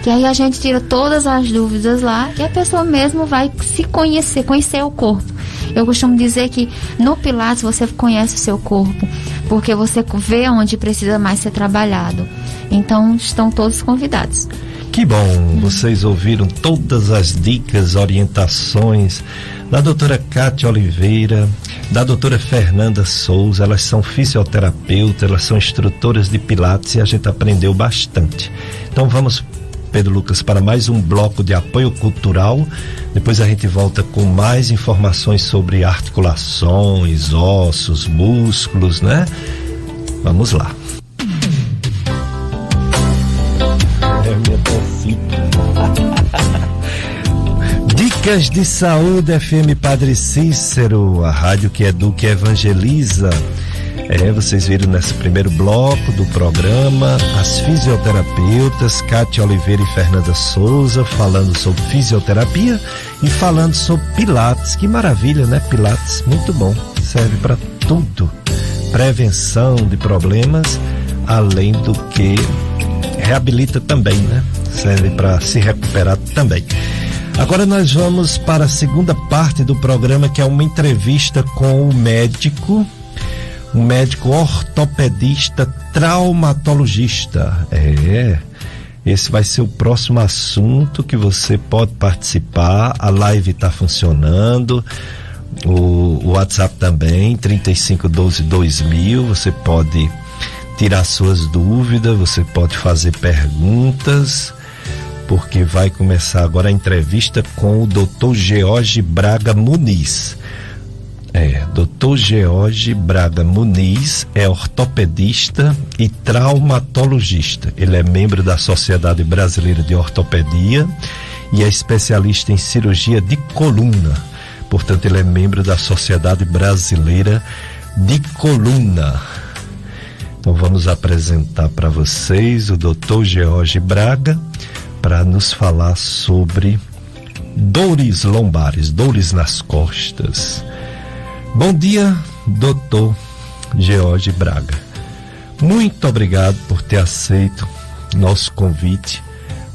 que aí a gente tira todas as dúvidas lá e a pessoa mesmo vai se conhecer o corpo. Eu costumo dizer que no Pilates você conhece o seu corpo, porque você vê onde precisa mais ser trabalhado. Então, estão todos convidados. Que bom, vocês ouviram todas as dicas, orientações da doutora Kátia Oliveira, da doutora Fernanda Souza. Elas são fisioterapeutas, elas são instrutoras de Pilates e a gente aprendeu bastante. Então vamos, Pedro Lucas, para mais um bloco de apoio cultural. Depois a gente volta com mais informações sobre articulações, ossos, músculos, né? Vamos lá. Dicas de Saúde FM Padre Cícero, a rádio que educa e evangeliza. Vocês viram nesse primeiro bloco do programa as fisioterapeutas Cátia Oliveira e Fernanda Souza falando sobre fisioterapia e falando sobre Pilates. Que maravilha, né? Pilates, muito bom, serve para tudo, prevenção de problemas, além do que reabilita também, né? Serve para se recuperar também. Agora nós vamos para a segunda parte do programa, que é uma entrevista com o médico ortopedista traumatologista. Esse vai ser o próximo assunto que você pode participar. A live está funcionando, o WhatsApp também, 3512-2000. Você pode tirar suas dúvidas, você pode fazer perguntas, porque vai começar agora a entrevista com o Dr. George Braga Muniz. Dr. George Braga Muniz é ortopedista e traumatologista. Ele é membro da Sociedade Brasileira de Ortopedia e é especialista em cirurgia de coluna. Portanto, ele é membro da Sociedade Brasileira de Coluna. Então, vamos apresentar para vocês o Dr. George Braga para nos falar sobre dores lombares, dores nas costas. Bom dia, Dr. George Braga. Muito obrigado por ter aceito nosso convite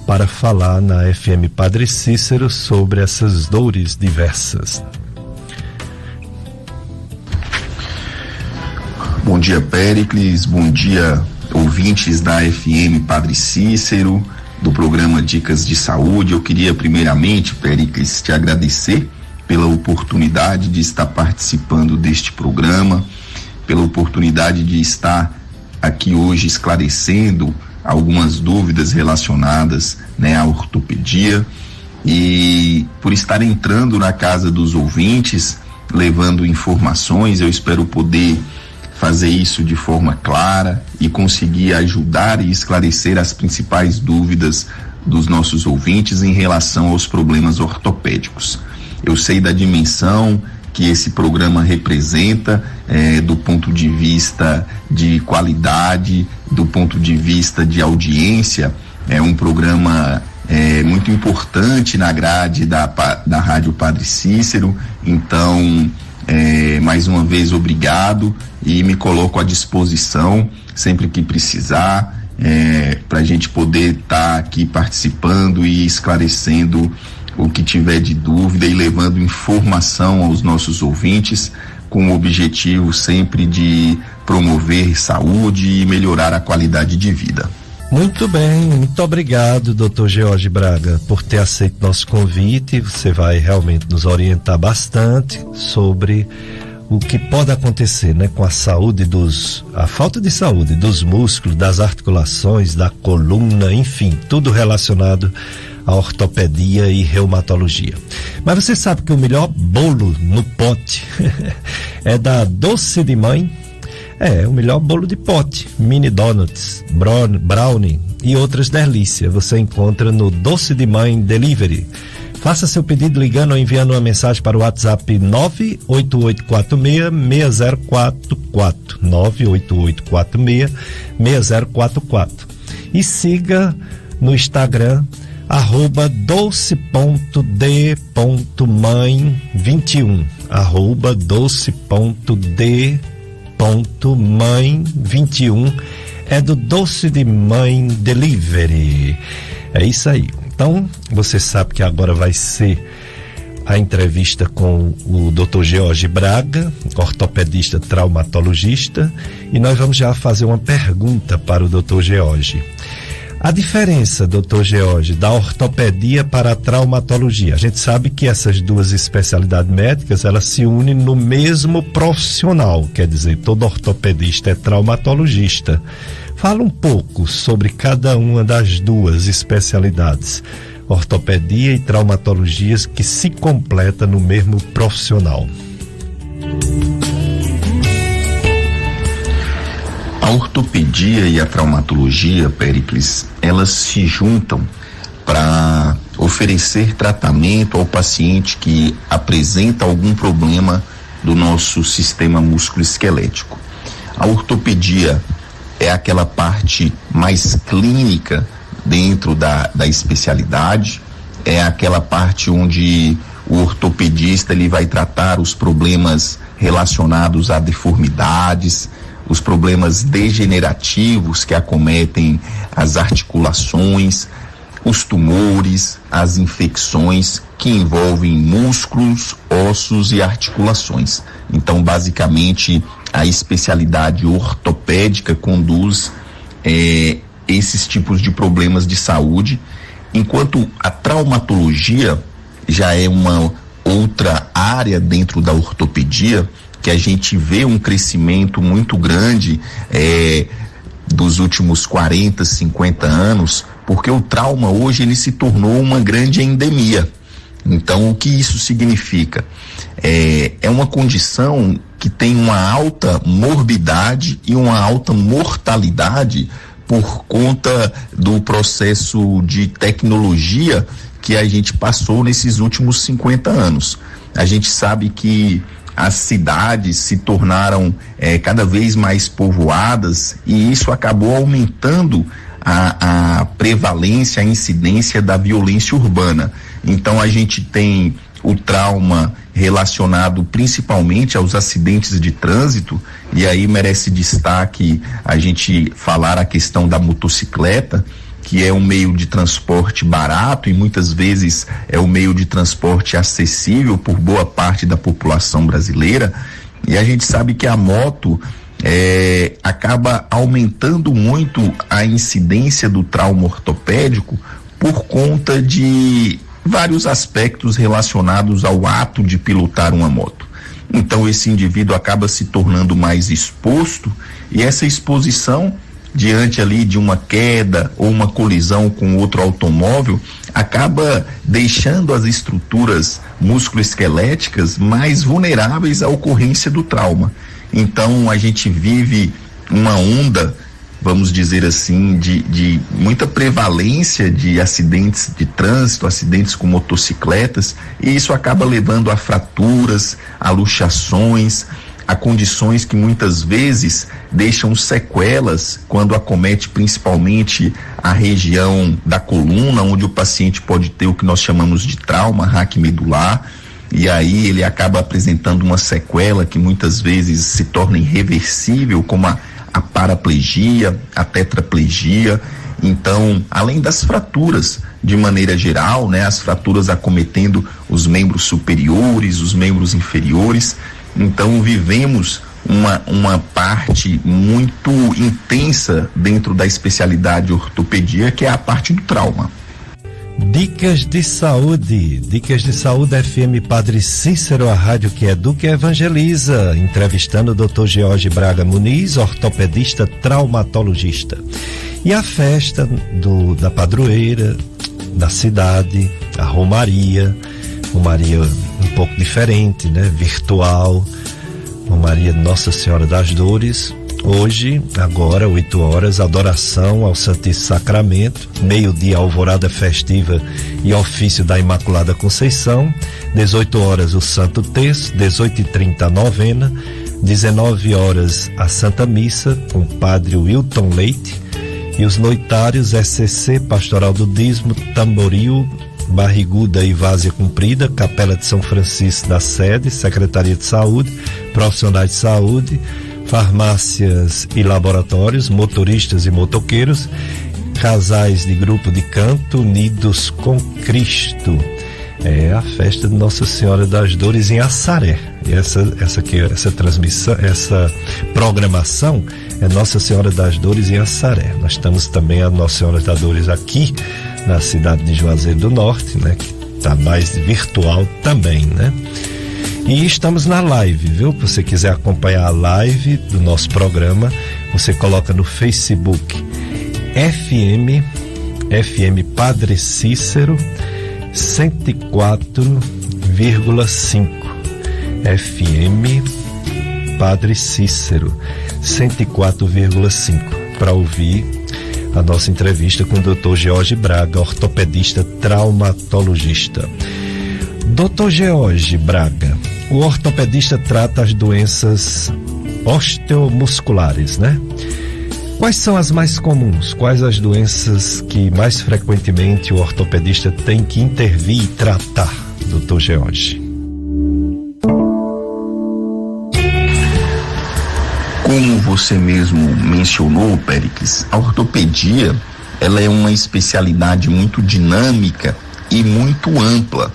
para falar na FM Padre Cícero sobre essas dores diversas. Bom dia, Péricles. Bom dia, ouvintes da FM Padre Cícero, do programa Dicas de Saúde. Eu queria primeiramente, Péricles, te agradecer pela oportunidade de estar participando deste programa, pela oportunidade de estar aqui hoje esclarecendo algumas dúvidas relacionadas, à ortopedia, e por estar entrando na casa dos ouvintes, levando informações. Eu espero poder fazer isso de forma clara e conseguir ajudar e esclarecer as principais dúvidas dos nossos ouvintes em relação aos problemas ortopédicos. Eu sei da dimensão que esse programa representa, do ponto de vista de qualidade, do ponto de vista de audiência. É um programa muito importante na grade da Rádio Padre Cícero. Então, mais uma vez, obrigado, e me coloco à disposição sempre que precisar, para a gente poder estar aqui participando e esclarecendo o que tiver de dúvida e levando informação aos nossos ouvintes, com o objetivo sempre de promover saúde e melhorar a qualidade de vida. Muito bem, muito obrigado, Dr. George Braga, por ter aceito nosso convite. Você vai realmente nos orientar bastante sobre o que pode acontecer, com a saúde a falta de saúde dos músculos, das articulações, da coluna, enfim, tudo relacionado à ortopedia e reumatologia. Mas você sabe que o melhor bolo no pote é da Doce de Mãe? O melhor bolo de pote, mini donuts, brownie e outras delícias você encontra no Doce de Mãe Delivery. Faça seu pedido ligando ou enviando uma mensagem para o WhatsApp 98846-6044, 98846-6044, e siga no Instagram @doce.d.mãe21, @doce.d.mãe21, é do Doce de Mãe Delivery. É isso aí. Então, você sabe que agora vai ser a entrevista com o Dr. George Braga, ortopedista traumatologista, e nós vamos já fazer uma pergunta para o Dr. George. A diferença, Dr. George, da ortopedia para a traumatologia. A gente sabe que essas duas especialidades médicas, elas se unem no mesmo profissional, quer dizer, todo ortopedista é traumatologista. Fala um pouco sobre cada uma das duas especialidades, ortopedia e traumatologias, que se completa no mesmo profissional. A ortopedia e a traumatologia, Péricles, elas se juntam para oferecer tratamento ao paciente que apresenta algum problema do nosso sistema músculo-esquelético. A ortopedia é aquela parte mais clínica dentro da especialidade, é aquela parte onde o ortopedista ele vai tratar os problemas relacionados a deformidades, os problemas degenerativos que acometem as articulações, os tumores, as infecções que envolvem músculos, ossos e articulações. Então, basicamente, a especialidade ortopédica conduz esses tipos de problemas de saúde, enquanto a traumatologia já é uma outra área dentro da ortopedia que a gente vê um crescimento muito grande dos últimos 40, 50 anos, porque o trauma hoje ele se tornou uma grande endemia. Então, o que isso significa? É uma condição que tem uma alta morbidade e uma alta mortalidade por conta do processo de tecnologia que a gente passou nesses últimos 50 anos. A gente sabe que as cidades se tornaram cada vez mais povoadas e isso acabou aumentando a prevalência, a incidência da violência urbana. Então a gente tem o trauma relacionado principalmente aos acidentes de trânsito, e aí merece destaque a gente falar a questão da motocicleta, que é um meio de transporte barato e muitas vezes é um meio de transporte acessível por boa parte da população brasileira, e a gente sabe que a moto acaba aumentando muito a incidência do trauma ortopédico por conta de vários aspectos relacionados ao ato de pilotar uma moto. Então esse indivíduo acaba se tornando mais exposto, e essa exposição diante ali de uma queda ou uma colisão com outro automóvel acaba deixando as estruturas musculoesqueléticas mais vulneráveis à ocorrência do trauma. Então a gente vive uma onda, vamos dizer assim, de muita prevalência de acidentes de trânsito, acidentes com motocicletas, e isso acaba levando a fraturas, a luxações, a condições que muitas vezes deixam sequelas quando acomete principalmente a região da coluna, onde o paciente pode ter o que nós chamamos de trauma raquimedular, e aí ele acaba apresentando uma sequela que muitas vezes se torna irreversível, como a paraplegia, a tetraplegia. Então, além das fraturas de maneira geral, né, as fraturas acometendo os membros superiores, os membros inferiores. Então, vivemos uma parte muito intensa dentro da especialidade ortopedia, que é a parte do trauma. Dicas de saúde FM Padre Cícero, a rádio que educa e evangeliza, entrevistando o Dr. George Braga Muniz, ortopedista traumatologista. E a festa da padroeira da cidade, a Romaria um pouco diferente, né? Virtual, Romaria Nossa Senhora das Dores. Hoje, agora, 8 horas, adoração ao Santíssimo Sacramento, meio-dia, alvorada festiva e ofício da Imaculada Conceição, 18 horas o Santo Terço, 18h30 a novena, 19 horas a Santa Missa, com o Padre Wilton Leite, e os noitários SCC, Pastoral do Dízimo, Tamboril, Barriguda e Várzea Comprida, Capela de São Francisco da Sede, Secretaria de Saúde, profissionais de saúde, farmácias e laboratórios, motoristas e motoqueiros, casais de grupo de canto unidos com Cristo. É a festa de Nossa Senhora das Dores em Assaré. E essa transmissão, essa programação é Nossa Senhora das Dores em Assaré. Nós estamos também a Nossa Senhora das Dores aqui na cidade de Juazeiro do Norte, né, que está mais virtual também, né? E estamos na live, viu? Se você quiser acompanhar a live do nosso programa, você coloca no Facebook FM Padre Cícero 104,5. FM Padre Cícero 104,5, para ouvir a nossa entrevista com o Dr. George Braga, ortopedista traumatologista. Dr. George Braga, o ortopedista trata as doenças osteomusculares, né? Quais são as mais comuns? Quais as doenças que mais frequentemente o ortopedista tem que intervir e tratar, Dr. George? Como você mesmo mencionou, Péricles, a ortopedia ela é uma especialidade muito dinâmica e muito ampla.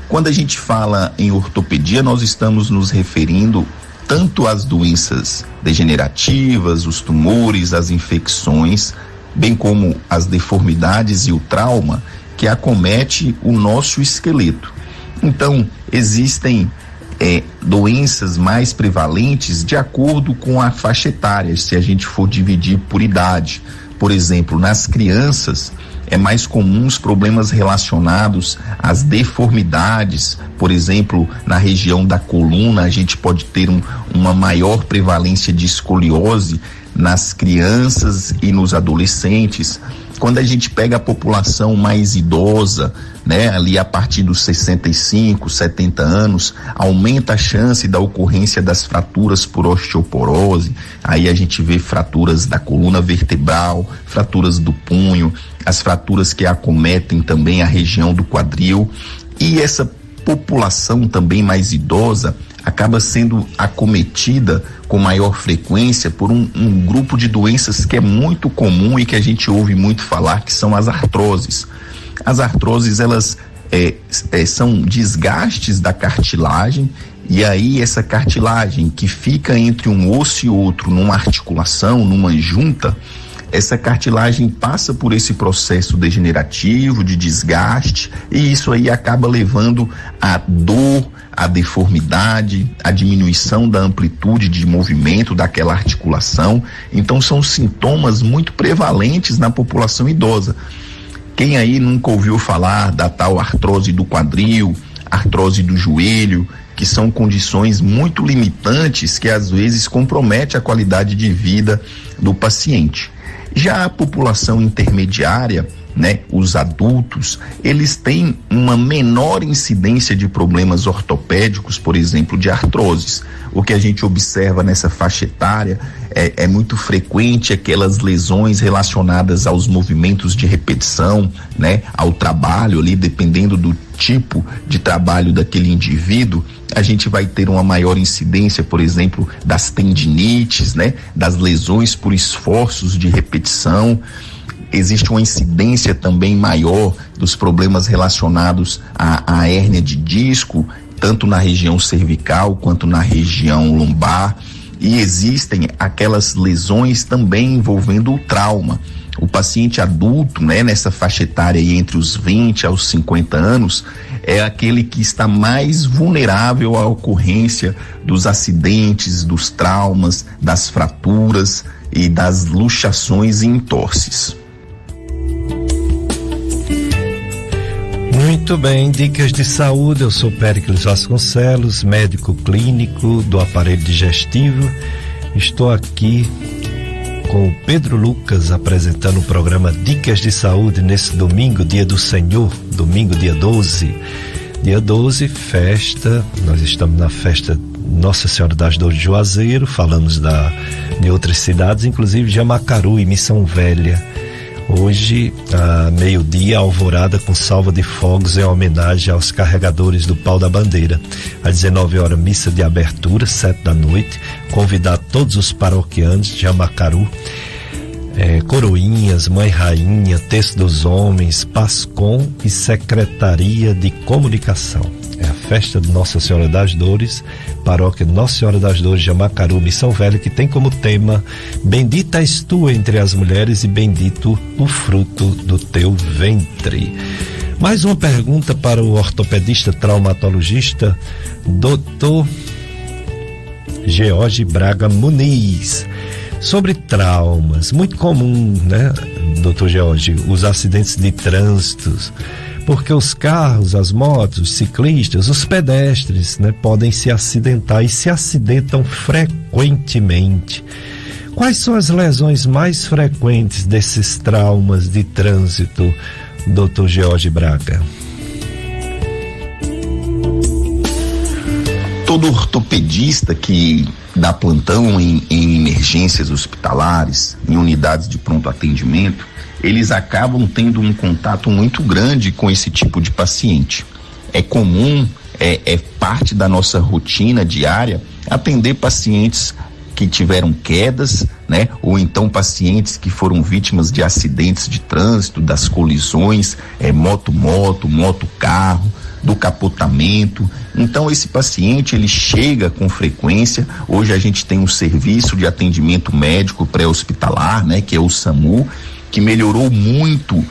Quando a gente fala em ortopedia, nós estamos nos referindo tanto às doenças degenerativas, os tumores, as infecções, bem como as deformidades e o trauma que acomete o nosso esqueleto. Então, existem doenças mais prevalentes de acordo com a faixa etária, se a gente for dividir por idade. Por exemplo, nas crianças é mais comum os problemas relacionados às deformidades. Por exemplo, na região da coluna a gente pode ter uma maior prevalência de escoliose nas crianças e nos adolescentes. Quando a gente pega a população mais idosa, né, ali a partir dos 65, 70 anos, aumenta a chance da ocorrência das fraturas por osteoporose. Aí a gente vê fraturas da coluna vertebral, fraturas do punho, as fraturas que acometem também a região do quadril. E essa população também mais idosa acaba sendo acometida com maior frequência por um grupo de doenças que é muito comum e que a gente ouve muito falar, que são as artroses. As artroses, elas são desgastes da cartilagem, e aí essa cartilagem que fica entre um osso e outro, numa articulação, numa junta, essa cartilagem passa por esse processo degenerativo, de desgaste, e isso aí acaba levando a dor, a deformidade, a diminuição da amplitude de movimento daquela articulação. Então são sintomas muito prevalentes na população idosa. Quem aí nunca ouviu falar da tal artrose do quadril, artrose do joelho, que são condições muito limitantes que às vezes comprometem a qualidade de vida do paciente. Já a população intermediária, né, os adultos, eles têm uma menor incidência de problemas ortopédicos, por exemplo, de artroses. O que a gente observa nessa faixa etária é muito frequente aquelas lesões relacionadas aos movimentos de repetição, né, ao trabalho ali, dependendo do tipo de trabalho daquele indivíduo, a gente vai ter uma maior incidência, por exemplo, das tendinites, né, das lesões por esforços de repetição. Existe uma incidência também maior dos problemas relacionados à hérnia de disco, tanto na região cervical quanto na região lombar, e existem aquelas lesões também envolvendo o trauma. O paciente adulto, né, nessa faixa etária aí entre os 20 aos 50 anos, é aquele que está mais vulnerável à ocorrência dos acidentes, dos traumas, das fraturas e das luxações e entorses. Muito bem, dicas de saúde. Eu sou Péricles Vasconcelos, médico clínico do aparelho digestivo. Estou aqui com o Pedro Lucas apresentando o programa Dicas de Saúde nesse domingo, dia do Senhor, domingo dia 12. Dia 12, festa, nós estamos na festa Nossa Senhora das Dores de Juazeiro, falamos de outras cidades, inclusive Jamacaru e Missão Velha. Hoje, a meio-dia, alvorada com salva de fogos em homenagem aos carregadores do Pau da Bandeira. Às 19 horas, missa de abertura, 7 da noite. Convidar todos os paroquianos de Jamacaru, coroinhas, mãe rainha, texto dos homens, Pascom e Secretaria de Comunicação. É a festa de Nossa Senhora das Dores, paróquia Nossa Senhora das Dores, Jamacaru, Missão Velha, que tem como tema: Bendita és tu entre as mulheres e bendito o fruto do teu ventre. Mais uma pergunta para o ortopedista traumatologista, Dr. George Braga Muniz. Sobre traumas, muito comum, né, Dr. George, os acidentes de trânsito, porque os carros, as motos, os ciclistas, os pedestres, né, podem se acidentar e se acidentam frequentemente. Quais são as lesões mais frequentes desses traumas de trânsito, Dr. George Braga? Todo ortopedista que dá plantão em emergências hospitalares, em unidades de pronto atendimento, eles acabam tendo um contato muito grande com esse tipo de paciente. É comum, é parte da nossa rotina diária atender pacientes que tiveram quedas, né? Ou então pacientes que foram vítimas de acidentes de trânsito, das colisões, moto-moto, moto-carro, do capotamento. Então esse paciente, ele chega com frequência. Hoje a gente tem um serviço de atendimento médico pré-hospitalar, né? Que é o SAMU, que melhorou muito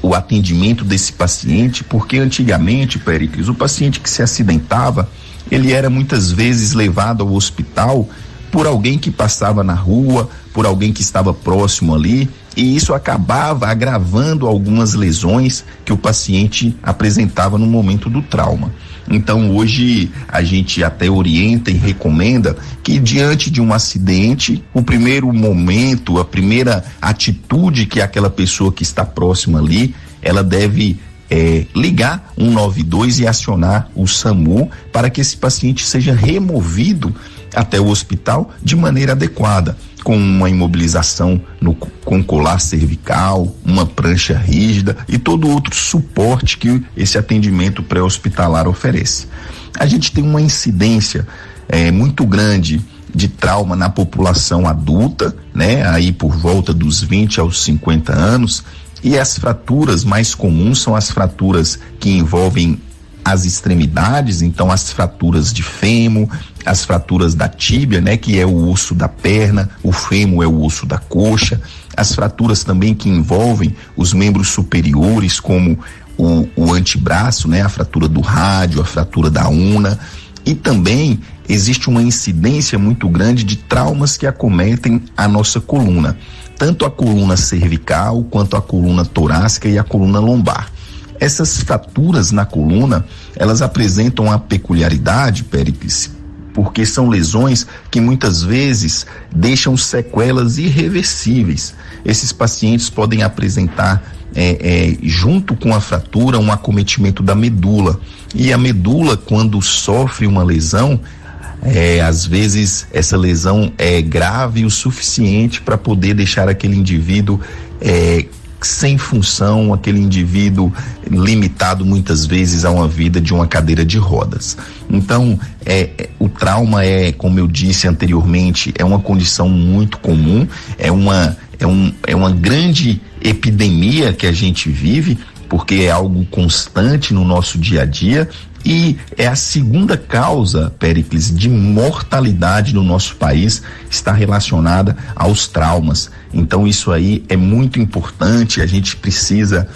o atendimento desse paciente, porque antigamente, Péricles, o paciente que se acidentava, ele era muitas vezes levado ao hospital por alguém que passava na rua, por alguém que estava próximo ali, e isso acabava agravando algumas lesões que o paciente apresentava no momento do trauma. Então hoje a gente até orienta e recomenda que diante de um acidente, o primeiro momento, a primeira atitude que aquela pessoa que está próxima ali, ela deve ligar 192 e acionar o SAMU para que esse paciente seja removido até o hospital de maneira adequada, com uma imobilização com colar cervical, uma prancha rígida e todo outro suporte que esse atendimento pré-hospitalar oferece. A gente tem uma incidência muito grande de trauma na população adulta, né? Aí por volta dos 20 aos 50 anos, e as fraturas mais comuns são as fraturas que envolvem as extremidades, então as fraturas de fêmur, as fraturas da tíbia, né, que é o osso da perna, o fêmur é o osso da coxa, as fraturas também que envolvem os membros superiores, como o antebraço, né, a fratura do rádio, a fratura da una, e também existe uma incidência muito grande de traumas que acometem a nossa coluna, tanto a coluna cervical quanto a coluna torácica e a coluna lombar. Essas fraturas na coluna, elas apresentam a peculiaridade, Péricles, porque são lesões que muitas vezes deixam sequelas irreversíveis. Esses pacientes podem apresentar, junto com a fratura, um acometimento da medula. E a medula, quando sofre uma lesão, às vezes essa lesão é grave o suficiente para poder deixar aquele indivíduo sem função, aquele indivíduo limitado muitas vezes a uma vida de uma cadeira de rodas. Então, o trauma como eu disse anteriormente, é uma condição muito comum, é uma grande epidemia que a gente vive, porque é algo constante no nosso dia a dia, e é a segunda causa, Péricles, de mortalidade no nosso país, está relacionada aos traumas. Então isso aí é muito importante, a gente precisa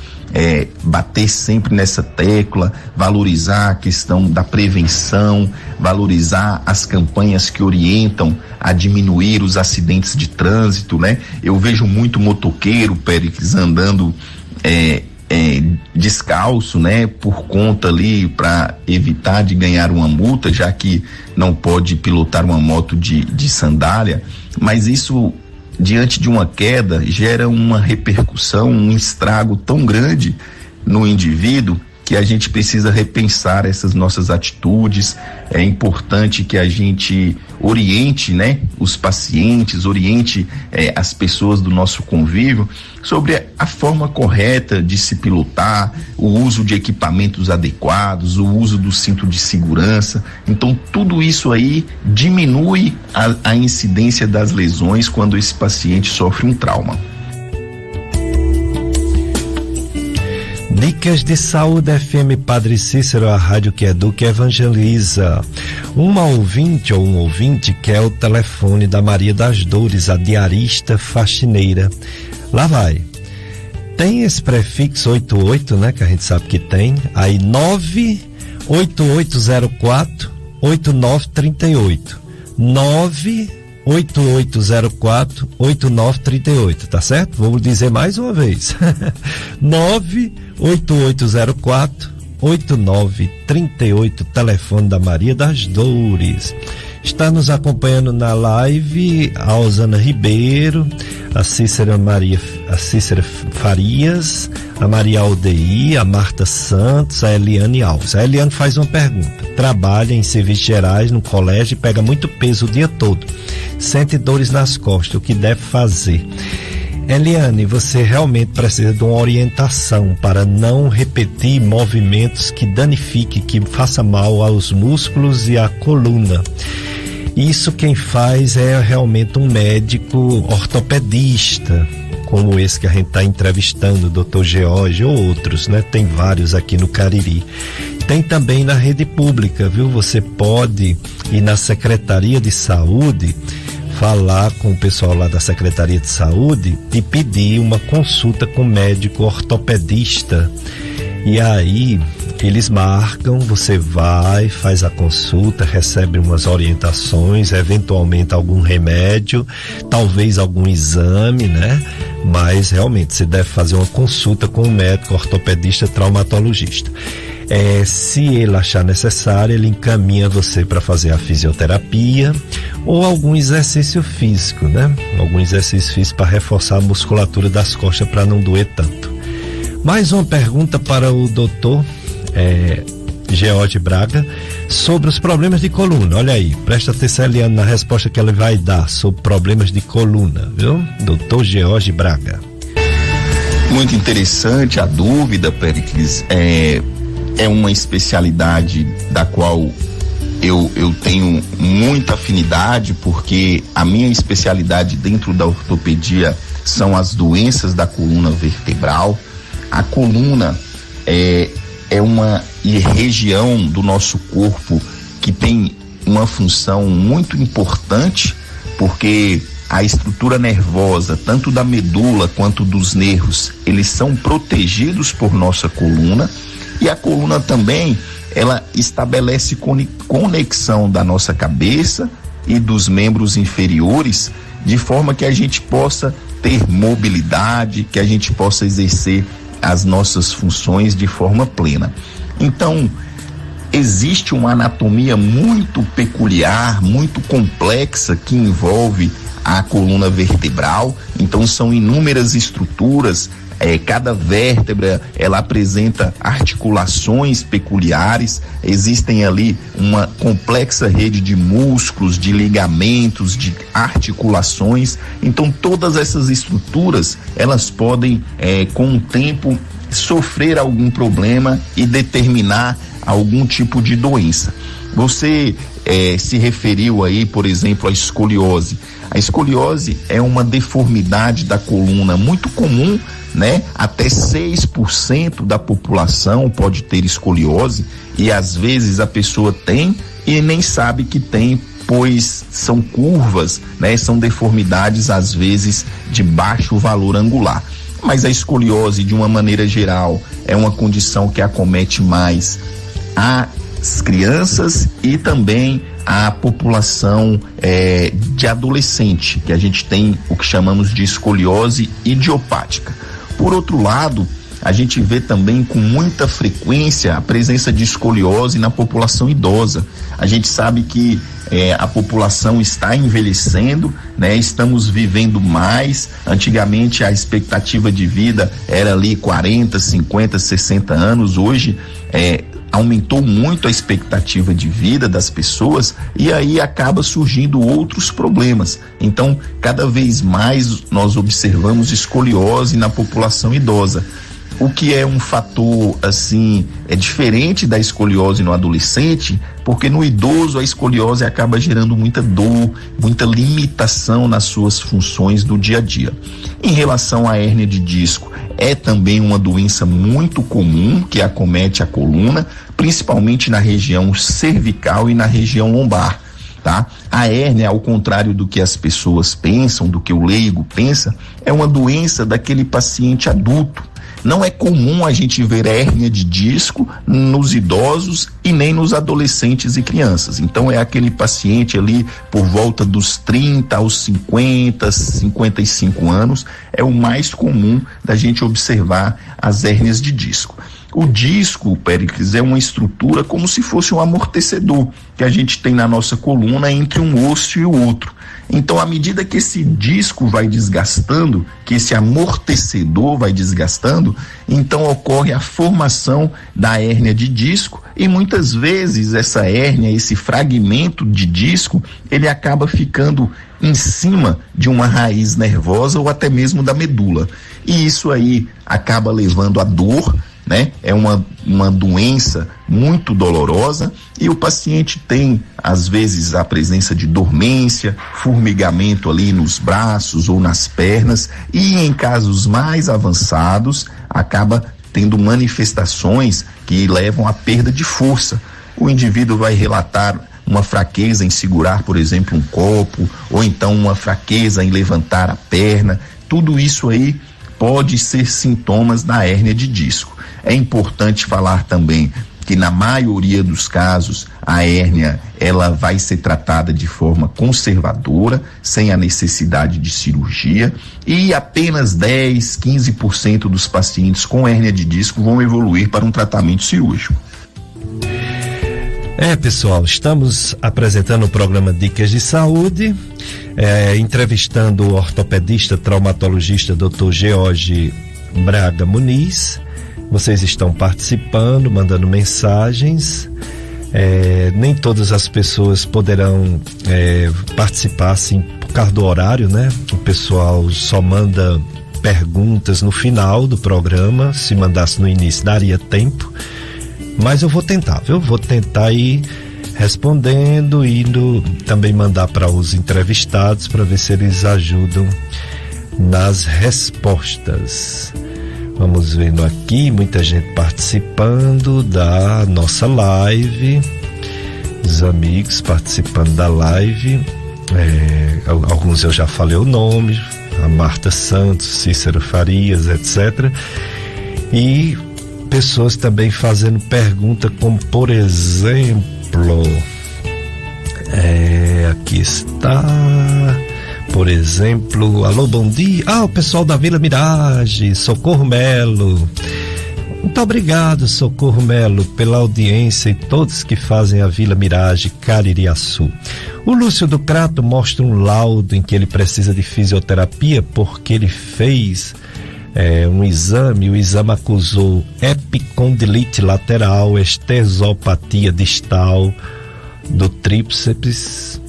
bater sempre nessa tecla, valorizar a questão da prevenção, valorizar as campanhas que orientam a diminuir os acidentes de trânsito, né? Eu vejo muito motoqueiro, Péricles, andando descalço, né, por conta ali para evitar de ganhar uma multa, já que não pode pilotar uma moto de sandália, mas isso, diante de uma queda, gera uma repercussão, um estrago tão grande no indivíduo que a gente precisa repensar essas nossas atitudes. É importante que a gente oriente, né, os pacientes, oriente as pessoas do nosso convívio sobre a forma correta de se pilotar, o uso de equipamentos adequados, o uso do cinto de segurança. Então tudo isso aí diminui a incidência das lesões quando esse paciente sofre um trauma. Dicas de Saúde FM Padre Cícero, a rádio que educa e evangeliza. Uma ouvinte ou um ouvinte quer o telefone da Maria das Dores, a diarista faxineira. Lá vai. Tem esse prefixo 88, né, que a gente sabe que tem. Aí 98804-8938. 98804-8938, tá certo? Vou dizer mais uma vez. 98804-8938, telefone da Maria das Dores. Está nos acompanhando na live a Osana Ribeiro, a Cícera Maria, a Cícera Farias, a Maria Aldeir, a Marta Santos, a Eliane Alves. A Eliane faz uma pergunta: trabalha em serviços gerais no colégio e pega muito peso o dia todo, sente dores nas costas, o que deve fazer? Eliane, você realmente precisa de uma orientação para não repetir movimentos que danifiquem, que faça mal aos músculos e à coluna. Isso quem faz é realmente um médico ortopedista, como esse que a gente está entrevistando, o Dr. George, ou outros, né? Tem vários aqui no Cariri. Tem também na rede pública, viu? Você pode ir na Secretaria de Saúde, falar com o pessoal lá da Secretaria de Saúde e pedir uma consulta com o médico ortopedista. E aí eles marcam, você vai, faz a consulta, recebe umas orientações, eventualmente algum remédio, talvez algum exame, né? Mas realmente você deve fazer uma consulta com o médico ortopedista traumatologista. Se ele achar necessário, ele encaminha você para fazer a fisioterapia ou algum exercício físico, né? Algum exercício físico para reforçar a musculatura das costas para não doer tanto. Mais uma pergunta para o doutor George Braga sobre os problemas de coluna. Olha aí, presta atenção, Eliane, na resposta que ela vai dar sobre problemas de coluna, viu? Doutor George Braga. Muito interessante a dúvida, Péricles. É uma especialidade da qual eu tenho muita afinidade, porque a minha especialidade dentro da ortopedia são as doenças da coluna vertebral. A coluna é uma região do nosso corpo que tem uma função muito importante, porque a estrutura nervosa, tanto da medula quanto dos nervos, eles são protegidos por nossa coluna. E a coluna também, ela estabelece conexão da nossa cabeça e dos membros inferiores, de forma que a gente possa ter mobilidade, que a gente possa exercer as nossas funções de forma plena. Então, existe uma anatomia muito peculiar, muito complexa, que envolve a coluna vertebral. Então, são inúmeras estruturas. Cada vértebra, ela apresenta articulações peculiares. Existem ali uma complexa rede de músculos, de ligamentos, de articulações. Então, todas essas estruturas, elas podem, com o tempo, sofrer algum problema e determinar algum tipo de doença. Você se referiu aí, por exemplo, à escoliose. A escoliose é uma deformidade da coluna muito comum, né? Até 6% da população pode ter escoliose, e às vezes a pessoa tem e nem sabe que tem, pois são curvas, né? São deformidades às vezes de baixo valor angular. Mas a escoliose, de uma maneira geral, é uma condição que acomete mais as crianças e também a população de adolescente, que a gente tem o que chamamos de escoliose idiopática. Por outro lado, a gente vê também com muita frequência a presença de escoliose na população idosa. A gente sabe que a população está envelhecendo, né? Estamos vivendo mais. Antigamente a expectativa de vida era ali 40, 50, 60 anos. Hoje aumentou muito a expectativa de vida das pessoas, e aí acaba surgindo outros problemas. Então, cada vez mais nós observamos escoliose na população idosa, o que é um fator, assim, diferente da escoliose no adolescente, porque no idoso a escoliose acaba gerando muita dor, muita limitação nas suas funções do dia a dia. Em relação à hérnia de disco, é também uma doença muito comum que acomete a coluna, principalmente na região cervical e na região lombar, tá? A hérnia, ao contrário do que as pessoas pensam, do que o leigo pensa, é uma doença daquele paciente adulto. Não é comum a gente ver hérnia de disco nos idosos e nem nos adolescentes e crianças. Então é aquele paciente ali por volta dos 30 aos 50, 55 anos, é o mais comum da gente observar as hérnias de disco. O disco, Péricles, é uma estrutura como se fosse um amortecedor que a gente tem na nossa coluna entre um osso e o outro. Então, à medida que esse disco vai desgastando, que esse amortecedor vai desgastando, então ocorre a formação da hérnia de disco, e muitas vezes essa hérnia, esse fragmento de disco, ele acaba ficando em cima de uma raiz nervosa ou até mesmo da medula. E isso aí acaba levando à dor, né? É uma doença muito dolorosa, e o paciente tem, às vezes, a presença de dormência, formigamento ali nos braços ou nas pernas, e em casos mais avançados, acaba tendo manifestações que levam à perda de força. O indivíduo vai relatar uma fraqueza em segurar, por exemplo, um copo, ou então uma fraqueza em levantar a perna. Tudo isso aí pode ser sintomas da hérnia de disco. É importante falar também que na maioria dos casos a hérnia ela vai ser tratada de forma conservadora, sem a necessidade de cirurgia, e apenas 10, 15% dos pacientes com hérnia de disco vão evoluir para um tratamento cirúrgico. Pessoal, estamos apresentando o programa Dicas de Saúde, entrevistando o ortopedista traumatologista Dr. George Braga Muniz. Vocês estão participando, mandando mensagens. Nem todas as pessoas poderão participar assim por causa do horário, né? O pessoal só manda perguntas no final do programa. Se mandasse no início daria tempo, mas eu vou tentar, viu? Vou tentar ir respondendo, indo também mandar para os entrevistados para ver se eles ajudam nas respostas. Vamos vendo aqui, muita gente participando da nossa live, os amigos participando da live, alguns eu já falei o nome, a Marta Santos, Cícero Farias, etc. E pessoas também fazendo pergunta, como por exemplo, aqui está, por exemplo, alô, bom dia, o pessoal da Vila Mirage, Socorro Melo. Muito obrigado, Socorro Melo, pela audiência e todos que fazem a Vila Mirage, Caririaçu. O Lúcio do Crato mostra um laudo em que ele precisa de fisioterapia porque ele fez um exame, o exame acusou epicondilite lateral, estesopatia distal do tríceps,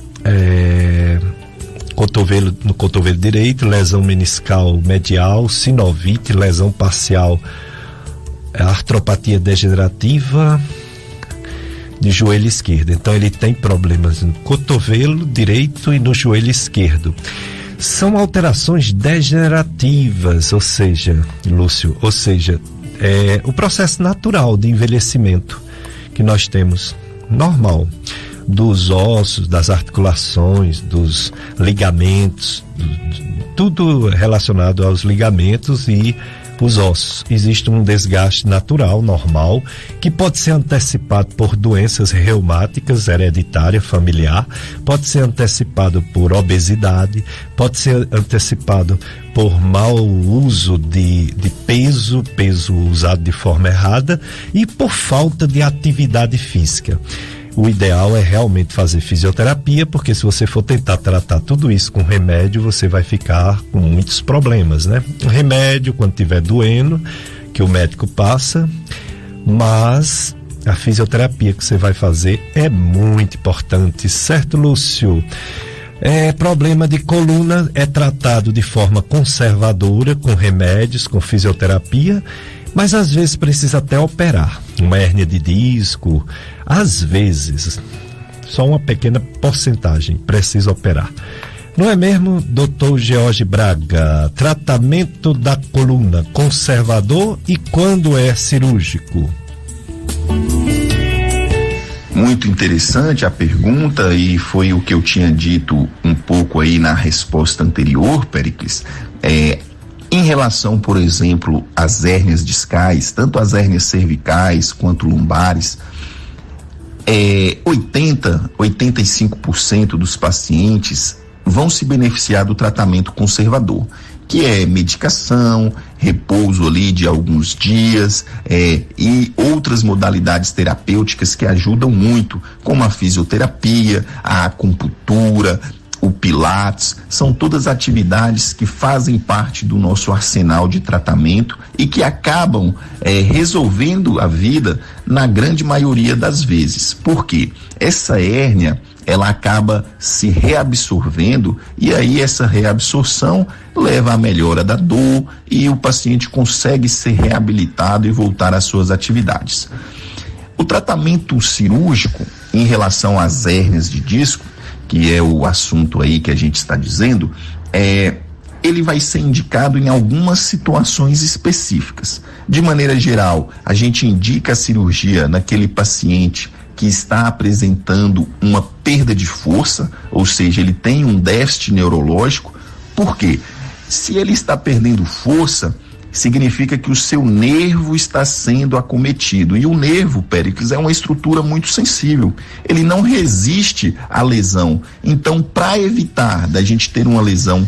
no cotovelo direito, lesão meniscal medial, sinovite, lesão parcial, artropatia degenerativa de joelho esquerdo. Então ele tem problemas no cotovelo direito e no joelho esquerdo. São alterações degenerativas, ou seja, Lúcio, o processo natural de envelhecimento que nós temos, normal, dos ossos, das articulações, dos ligamentos, tudo relacionado aos ligamentos e os ossos. Existe um desgaste natural, normal, que pode ser antecipado por doenças reumáticas, hereditária, familiar, pode ser antecipado por obesidade, pode ser antecipado por mau uso de peso usado de forma errada e por falta de atividade física. O ideal é realmente fazer fisioterapia, porque se você for tentar tratar tudo isso com remédio, você vai ficar com muitos problemas, né? O remédio, quando estiver doendo, que o médico passa, mas a fisioterapia que você vai fazer é muito importante, certo, Lúcio? Problema de coluna é tratado de forma conservadora, com remédios, com fisioterapia, mas às vezes precisa até operar. Uma hérnia de disco, às vezes, só uma pequena porcentagem precisa operar. Não é mesmo, doutor George Braga? Tratamento da coluna, conservador e quando é cirúrgico? Muito interessante a pergunta, e foi o que eu tinha dito um pouco aí na resposta anterior, Péricles. Em relação, por exemplo, às hérnias discais, tanto as hérnias cervicais quanto lombares, 85% dos pacientes vão se beneficiar do tratamento conservador, que é medicação, repouso ali de alguns dias, e outras modalidades terapêuticas que ajudam muito, como a fisioterapia, a acupuntura, o Pilates. São todas atividades que fazem parte do nosso arsenal de tratamento e que acabam resolvendo a vida na grande maioria das vezes. Por quê? Essa hérnia, ela acaba se reabsorvendo, e aí essa reabsorção leva à melhora da dor e o paciente consegue ser reabilitado e voltar às suas atividades. O tratamento cirúrgico em relação às hérnias de disco, que é o assunto aí que a gente está dizendo, ele vai ser indicado em algumas situações específicas. De maneira geral, a gente indica a cirurgia naquele paciente que está apresentando uma perda de força, ou seja, ele tem um déficit neurológico. Por quê? Se ele está perdendo força, significa que o seu nervo está sendo acometido. E o nervo, Péricles, é uma estrutura muito sensível. Ele não resiste à lesão. Então, para evitar da gente ter uma lesão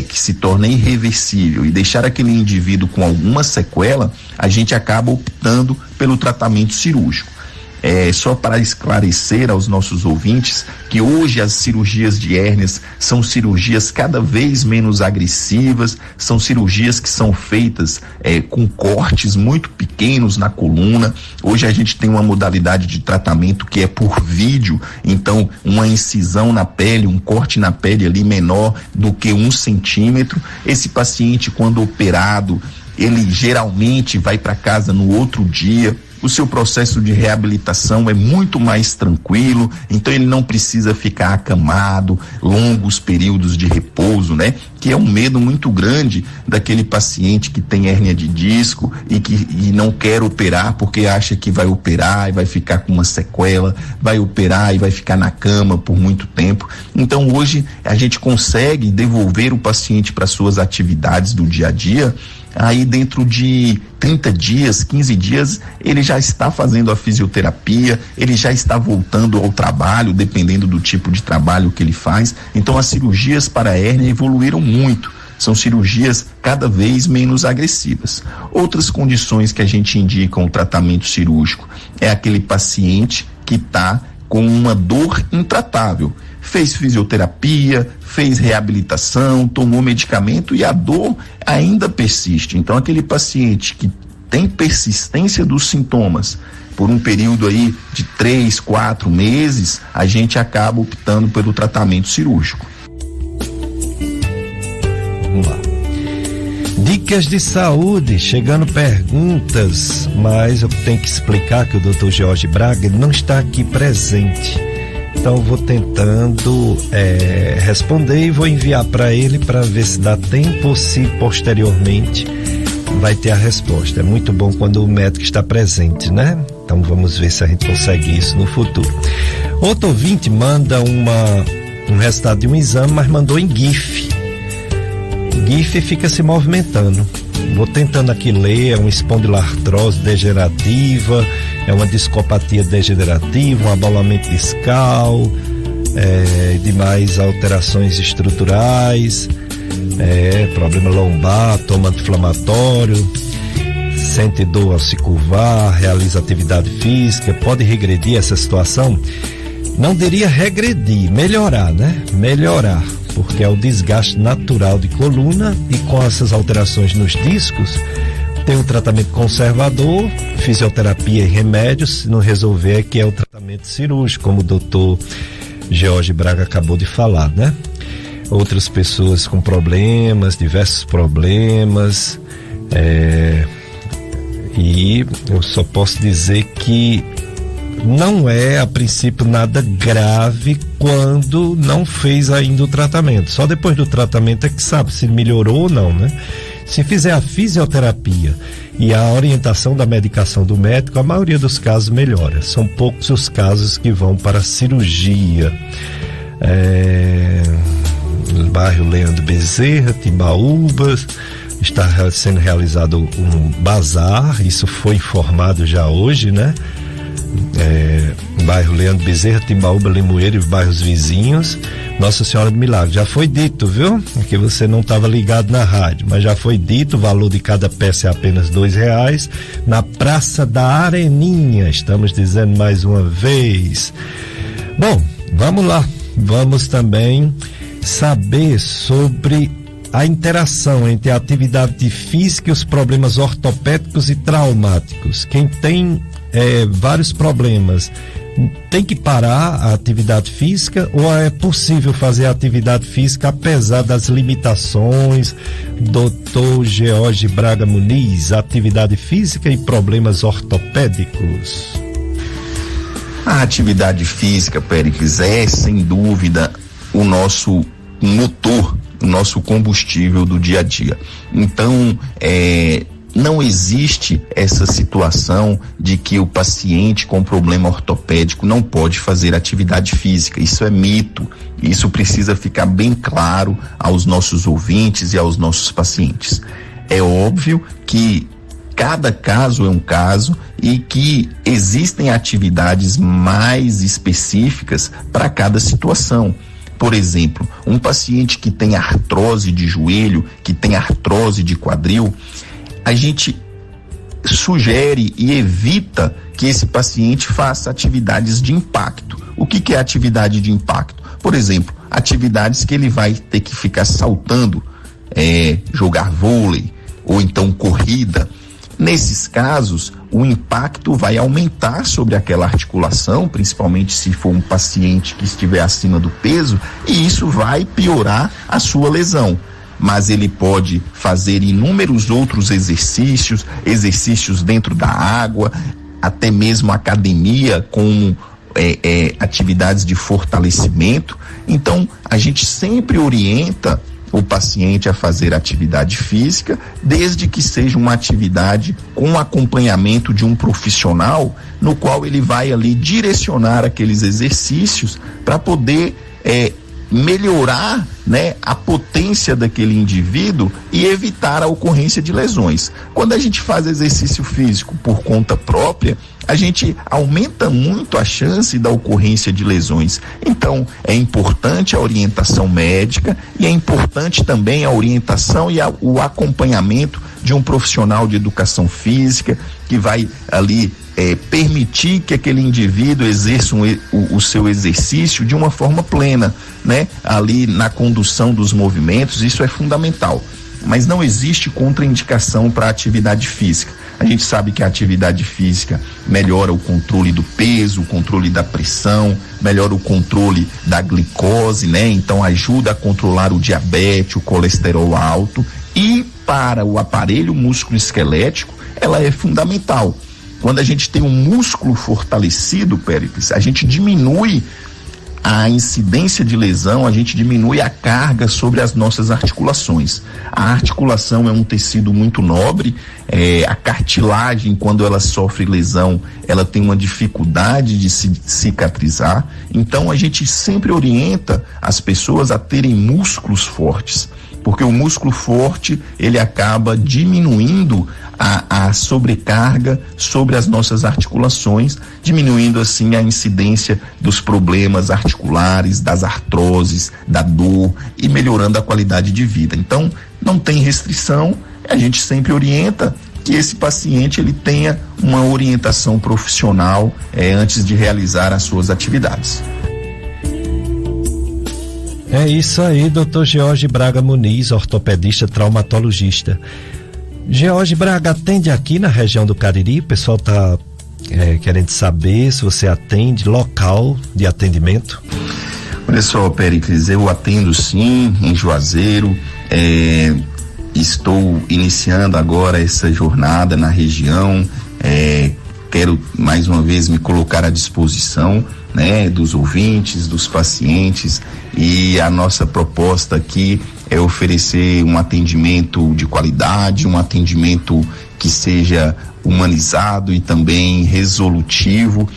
que se torna irreversível e deixar aquele indivíduo com alguma sequela, a gente acaba optando pelo tratamento cirúrgico. Só para esclarecer aos nossos ouvintes que hoje as cirurgias de hérnias são cirurgias cada vez menos agressivas, são cirurgias que são feitas com cortes muito pequenos na coluna. Hoje a gente tem uma modalidade de tratamento que é por vídeo, então uma incisão na pele, um corte na pele ali menor do que 1 centímetro. Esse paciente, quando operado, ele geralmente vai para casa no outro dia. O seu processo de reabilitação é muito mais tranquilo, então ele não precisa ficar acamado, longos períodos de repouso, né? Que é um medo muito grande daquele paciente que tem hérnia de disco e não quer operar porque acha que vai operar e vai ficar com uma sequela, vai operar e vai ficar na cama por muito tempo. Então hoje a gente consegue devolver o paciente para suas atividades do dia a dia. Aí dentro de 30 dias, 15 dias, ele já está fazendo a fisioterapia, ele já está voltando ao trabalho, dependendo do tipo de trabalho que ele faz. Então as cirurgias para a hérnia evoluíram muito. São cirurgias cada vez menos agressivas. Outras condições que a gente indica o tratamento cirúrgico é aquele paciente que está com uma dor intratável. Fez fisioterapia, fez reabilitação, tomou medicamento e a dor ainda persiste. Então aquele paciente que tem persistência dos sintomas por um período aí de 3, 4 meses, a gente acaba optando pelo tratamento cirúrgico. Vamos lá. Dicas de saúde, chegando perguntas, mas eu tenho que explicar que o Dr. Jorge Braga não está aqui presente. Então vou tentando responder e vou enviar para ele para ver se dá tempo ou se posteriormente vai ter a resposta. É muito bom quando o médico está presente, né? Então vamos ver se a gente consegue isso no futuro. Outro ouvinte manda um resultado de um exame, mas mandou em GIF. GIF fica se movimentando. Vou tentando aqui ler, é uma espondilartrose degenerativa, é uma discopatia degenerativa, um abalamento discal, demais alterações estruturais, problema lombar, toma anti-inflamatório, sente dor ao se curvar, realiza atividade física. Pode regredir essa situação? Não diria regredir, melhorar, né? Melhorar, porque é o desgaste natural de coluna e com essas alterações nos discos, tem um tratamento conservador, fisioterapia e remédios. Se não resolver, que é o tratamento cirúrgico, como o doutor Jorge Braga acabou de falar, né? Outras pessoas com problemas, diversos problemas, e eu só posso dizer que não é a princípio nada grave quando não fez ainda o tratamento. Só depois do tratamento é que sabe se melhorou ou não, né? Se fizer a fisioterapia e a orientação da medicação do médico, a maioria dos casos melhora. São poucos os casos que vão para a cirurgia. No bairro Leandro Bezerra, Timbaúba, está sendo realizado um bazar, isso foi informado já hoje, né? Bairro Leandro Bezerra, Timbaúba, Limoeiro e bairros vizinhos, Nossa Senhora do Milagre. Já foi dito, viu? Que você não estava ligado na rádio, mas já foi dito, o valor de cada peça é apenas R$2, na Praça da Areninha, estamos dizendo mais uma vez. Bom, vamos lá, vamos também saber sobre a interação entre a atividade física e os problemas ortopédicos e traumáticos. Quem tem vários problemas tem que parar a atividade física, ou é possível fazer a atividade física apesar das limitações? Dr. George Braga Muniz, atividade física e problemas ortopédicos. A atividade física, Péricles, é sem dúvida o nosso motor, o nosso combustível do dia a dia. Então, não existe essa situação de que o paciente com problema ortopédico não pode fazer atividade física. Isso é mito. Isso precisa ficar bem claro aos nossos ouvintes e aos nossos pacientes. É óbvio que cada caso é um caso e que existem atividades mais específicas para cada situação. Por exemplo, um paciente que tem artrose de joelho, que tem artrose de quadril, a gente sugere e evita que esse paciente faça atividades de impacto. O que é atividade de impacto? Por exemplo, atividades que ele vai ter que ficar saltando, jogar vôlei ou então corrida. Nesses casos, o impacto vai aumentar sobre aquela articulação, principalmente se for um paciente que estiver acima do peso, e isso vai piorar a sua lesão. Mas ele pode fazer inúmeros outros exercícios dentro da água, até mesmo academia com atividades de fortalecimento. Então, a gente sempre orienta o paciente a fazer atividade física, desde que seja uma atividade com acompanhamento de um profissional, no qual ele vai ali direcionar aqueles exercícios para poder melhorar, né, a potência daquele indivíduo e evitar a ocorrência de lesões. Quando a gente faz exercício físico por conta própria, a gente aumenta muito a chance da ocorrência de lesões. Então, é importante a orientação médica e é importante também a orientação e o acompanhamento de um profissional de educação física que vai ali permitir que aquele indivíduo exerça o seu exercício de uma forma plena, né? Ali na condução dos movimentos, isso é fundamental. Mas não existe contraindicação para a atividade física. A gente sabe que a atividade física melhora o controle do peso, o controle da pressão, melhora o controle da glicose, né? Então ajuda a controlar o diabetes, o colesterol alto, e para o aparelho músculo-esquelético ela é fundamental. Quando a gente tem um músculo fortalecido, Péricles, a gente diminui a incidência de lesão, a gente diminui a carga sobre as nossas articulações. A articulação é um tecido muito nobre, a cartilagem, quando ela sofre lesão, ela tem uma dificuldade de se cicatrizar. Então a gente sempre orienta as pessoas a terem músculos fortes, porque o músculo forte, ele acaba diminuindo a sobrecarga sobre as nossas articulações, diminuindo assim a incidência dos problemas articulares, das artroses, da dor, e melhorando a qualidade de vida. Então, não tem restrição, a gente sempre orienta que esse paciente ele tenha uma orientação profissional antes de realizar as suas atividades. É isso aí, Dr. George Braga Muniz, ortopedista traumatologista. George Braga atende aqui na região do Cariri, o pessoal está querendo saber se você atende, local de atendimento. Olha só, Péricles, eu atendo sim em Juazeiro, estou iniciando agora essa jornada na região, quero mais uma vez me colocar à disposição, né, dos ouvintes, dos pacientes, e a nossa proposta aqui é oferecer um atendimento de qualidade, um atendimento que seja humanizado e também resolutivo,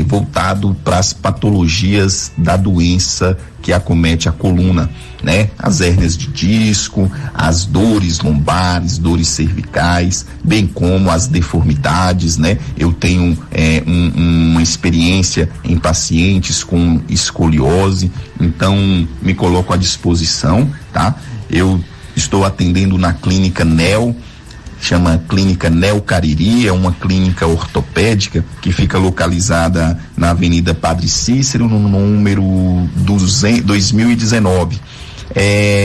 voltado para as patologias da doença que acomete a coluna, né? As hérnias de disco, as dores lombares, dores cervicais, bem como as deformidades, né? Eu tenho uma experiência em pacientes com escoliose, então me coloco à disposição, tá? Eu estou atendendo na clínica NEO, chama Clínica Neo Cariri, é uma clínica ortopédica que fica localizada na Avenida Padre Cícero, no número 2019.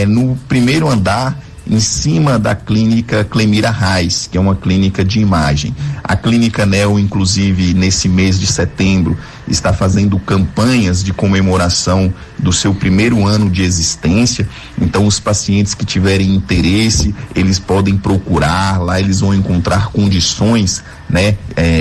No primeiro andar, em cima da clínica Clemira Reis, que é uma clínica de imagem. A clínica Neo, inclusive, nesse mês de setembro, está fazendo campanhas de comemoração do seu primeiro ano de existência. Então, os pacientes que tiverem interesse, eles podem procurar, lá eles vão encontrar condições, né,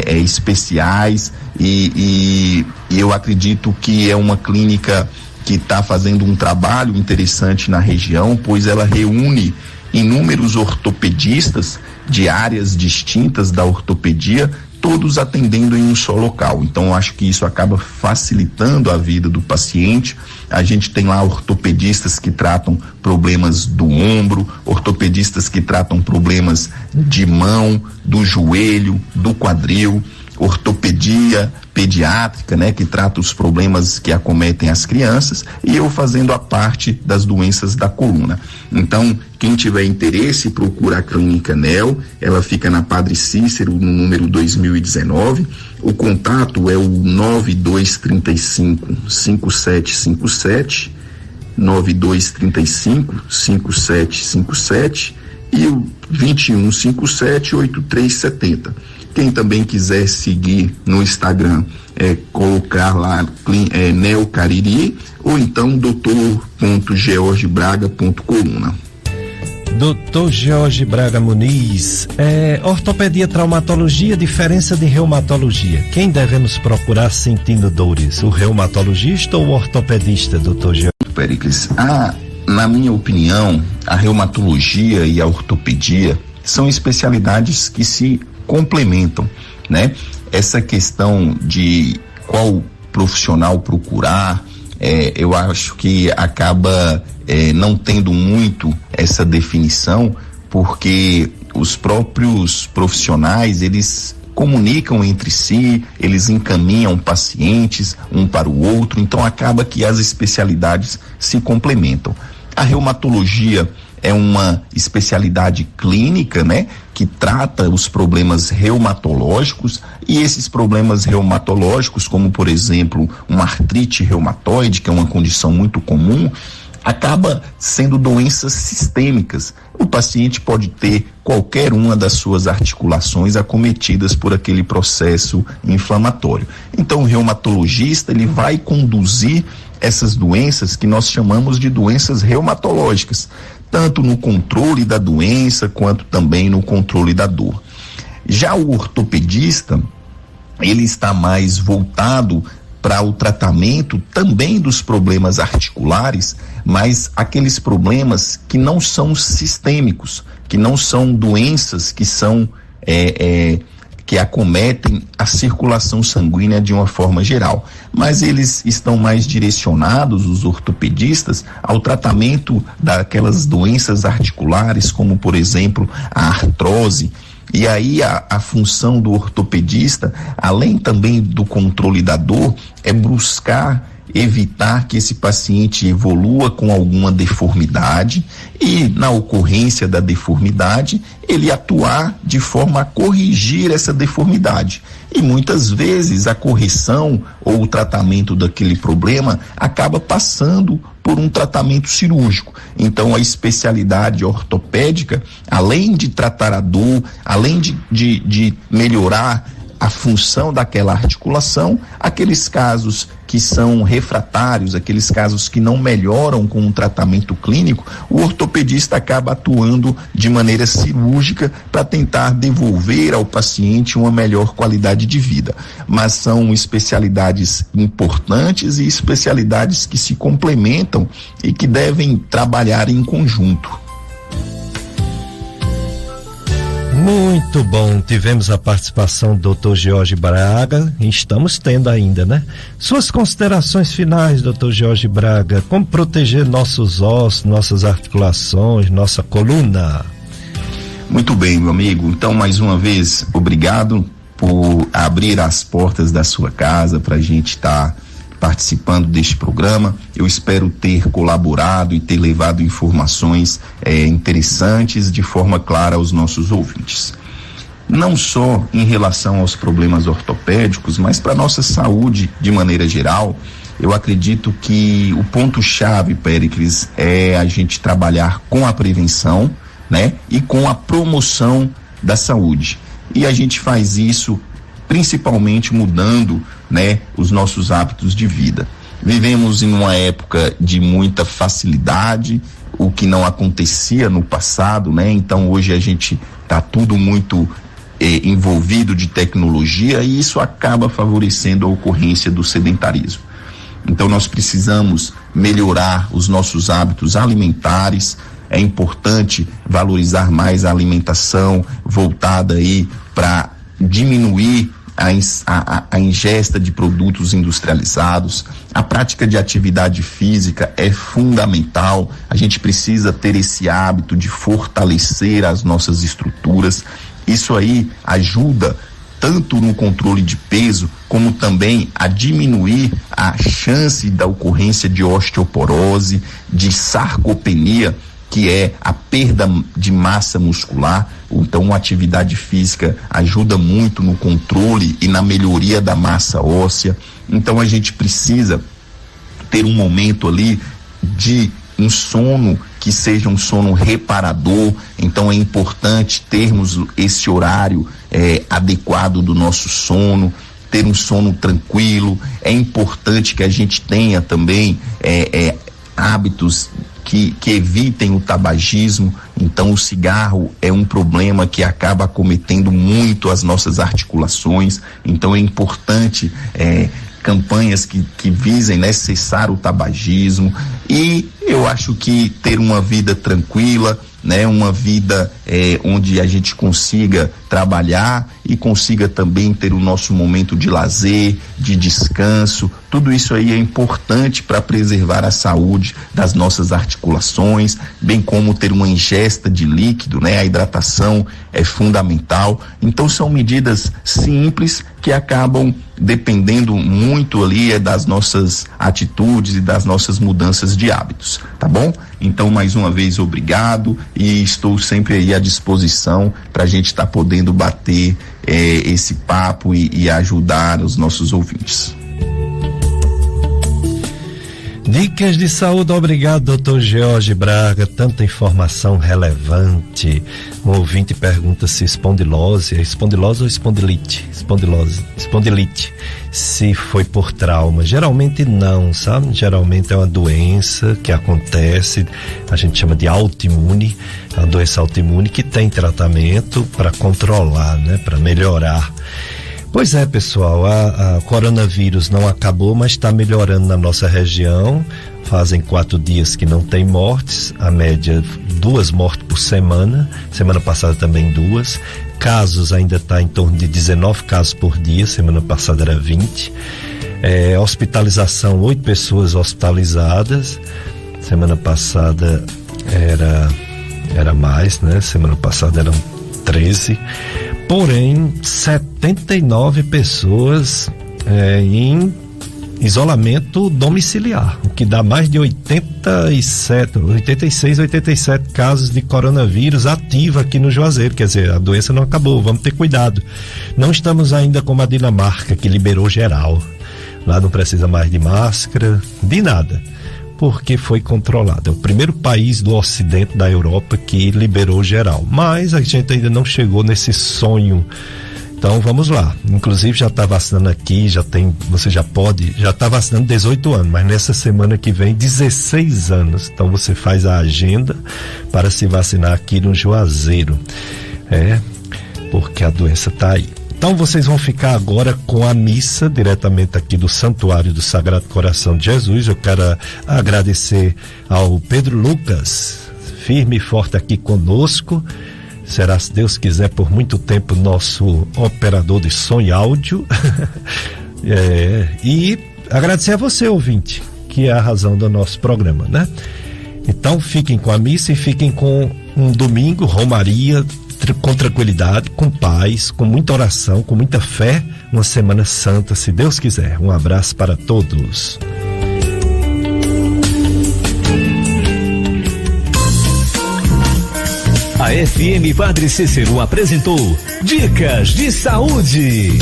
especiais, e eu acredito que é uma clínica que está fazendo um trabalho interessante na região, pois ela reúne inúmeros ortopedistas de áreas distintas da ortopedia, todos atendendo em um só local. Então, acho que isso acaba facilitando a vida do paciente. A gente tem lá ortopedistas que tratam problemas do ombro, ortopedistas que tratam problemas de mão, do joelho, do quadril, ortopedia pediátrica, né, que trata os problemas que acometem as crianças, e eu fazendo a parte das doenças da coluna. Então, quem tiver interesse, procura a Clínica Neo, ela fica na Padre Cícero, no número 2019. O contato é o 9235-5757, 9235-5757 e o 2157-8370. Quem também quiser seguir no Instagram, colocar lá Neo Cariri, ou então dr.georgebraga.coluna. Dr. Jorge Braga Muniz, ortopedia, traumatologia, diferença de reumatologia. Quem devemos procurar sentindo dores? O reumatologista ou o ortopedista, Dr. Jorge? Pericles, na minha opinião, a reumatologia e a ortopedia são especialidades que se complementam, né? Essa questão de qual profissional procurar, eu acho que acaba não tendo muito essa definição, porque os próprios profissionais, eles comunicam entre si, eles encaminham pacientes um para o outro, então acaba que as especialidades se complementam. A reumatologia é uma especialidade clínica, né, que trata os problemas reumatológicos, e esses problemas reumatológicos, como por exemplo uma artrite reumatoide, que é uma condição muito comum, acaba sendo doenças sistêmicas. O paciente pode ter qualquer uma das suas articulações acometidas por aquele processo inflamatório. Então, o reumatologista, ele vai conduzir essas doenças que nós chamamos de doenças reumatológicas, tanto no controle da doença quanto também no controle da dor. Já o ortopedista, ele está mais voltado para o tratamento também dos problemas articulares, mas aqueles problemas que não são sistêmicos, que não são doenças que são que acometem a circulação sanguínea de uma forma geral, mas eles estão mais direcionados, os ortopedistas, ao tratamento daquelas doenças articulares, como por exemplo a artrose. E aí a função do ortopedista, além também do controle da dor, é buscar evitar que esse paciente evolua com alguma deformidade e, na ocorrência da deformidade, ele atuar de forma a corrigir essa deformidade. E muitas vezes a correção ou o tratamento daquele problema acaba passando por um tratamento cirúrgico. Então, a especialidade ortopédica, além de tratar a dor, além de melhorar a função daquela articulação, aqueles casos que são refratários, aqueles casos que não melhoram com um tratamento clínico, o ortopedista acaba atuando de maneira cirúrgica para tentar devolver ao paciente uma melhor qualidade de vida. Mas são especialidades importantes e especialidades que se complementam e que devem trabalhar em conjunto. Muito bom, tivemos a participação do Dr. Jorge Braga, e estamos tendo ainda, né? Suas considerações finais, Dr. Jorge Braga, como proteger nossos ossos, nossas articulações, nossa coluna? Muito bem, meu amigo, então mais uma vez, obrigado por abrir as portas da sua casa para a gente estar participando deste programa. Eu espero ter colaborado e ter levado informações interessantes de forma clara aos nossos ouvintes. Não só em relação aos problemas ortopédicos, mas para nossa saúde de maneira geral. Eu acredito que o ponto-chave, Péricles, é a gente trabalhar com a prevenção, né? E com a promoção da saúde. E a gente faz isso principalmente mudando, né, os nossos hábitos de vida. Vivemos em uma época de muita facilidade, o que não acontecia no passado, né? Então hoje a gente tá tudo muito envolvido de tecnologia e isso acaba favorecendo a ocorrência do sedentarismo. Então nós precisamos melhorar os nossos hábitos alimentares. É importante valorizar mais a alimentação voltada aí para diminuir a ingesta de produtos industrializados. A prática de atividade física é fundamental. A gente precisa ter esse hábito de fortalecer as nossas estruturas. Isso aí ajuda tanto no controle de peso, como também a diminuir a chance da ocorrência de osteoporose, de sarcopenia, que é a perda de massa muscular. Então, a atividade física ajuda muito no controle e na melhoria da massa óssea. Então, a gente precisa ter um momento ali de um sono que seja um sono reparador. Então, é importante termos esse horário adequado do nosso sono, ter um sono tranquilo. É importante que a gente tenha também hábitos que evitem o tabagismo. Então o cigarro é um problema que acaba acometendo muito as nossas articulações. Então é importante campanhas que visem, né, cessar o tabagismo. E eu acho que ter uma vida tranquila, né, uma vida onde a gente consiga trabalhar e consiga também ter o nosso momento de lazer, de descanso. Tudo isso aí é importante para preservar a saúde das nossas articulações, bem como ter uma ingesta de líquido, né? A hidratação é fundamental. Então são medidas simples que acabam dependendo muito ali das nossas atitudes e das nossas mudanças de hábitos, tá bom? Então, mais uma vez, obrigado, e estou sempre aí à disposição para a gente estar podendo bater esse papo e ajudar os nossos ouvintes. Dicas de saúde, obrigado, Dr. Jorge Braga, tanta informação relevante. Um ouvinte pergunta se espondilose ou espondilite? Espondilite, se foi por trauma. Geralmente não, sabe? Geralmente é uma doença que acontece, a gente chama de autoimune, é uma doença autoimune que tem tratamento para controlar, né? Para melhorar. Pois é, pessoal, a coronavírus não acabou, mas está melhorando na nossa região. Fazem 4 dias que não tem mortes, a média 2 mortes por semana passada também 2. Casos ainda está em torno de 19 casos por dia, semana passada era 20. Hospitalização, 8 pessoas hospitalizadas, semana passada era mais, né? Semana passada eram 13. Porém, 79 pessoas em isolamento domiciliar, o que dá mais de 87 casos de coronavírus ativa aqui no Juazeiro. Quer dizer, a doença não acabou, vamos ter cuidado. Não estamos ainda como a Dinamarca, que liberou geral. Lá não precisa mais de máscara, de nada, porque foi controlado. É o primeiro país do ocidente da Europa que liberou geral, mas a gente ainda não chegou nesse sonho. Então vamos lá, inclusive já está vacinando aqui, você já está vacinando 18 anos, mas nessa semana que vem 16 anos, então você faz a agenda para se vacinar aqui no Juazeiro, porque a doença está aí. Então vocês vão ficar agora com a missa diretamente aqui do Santuário do Sagrado Coração de Jesus. Eu quero agradecer ao Pedro Lucas, firme e forte aqui conosco, será, se Deus quiser, por muito tempo nosso operador de som e áudio. E agradecer a você, ouvinte, que é a razão do nosso programa, né? Então fiquem com a missa e fiquem com um domingo, romaria, com tranquilidade, com paz, com muita oração, com muita fé, uma semana santa, se Deus quiser. Um abraço para todos. A FM Padre Cícero apresentou Dicas de Saúde.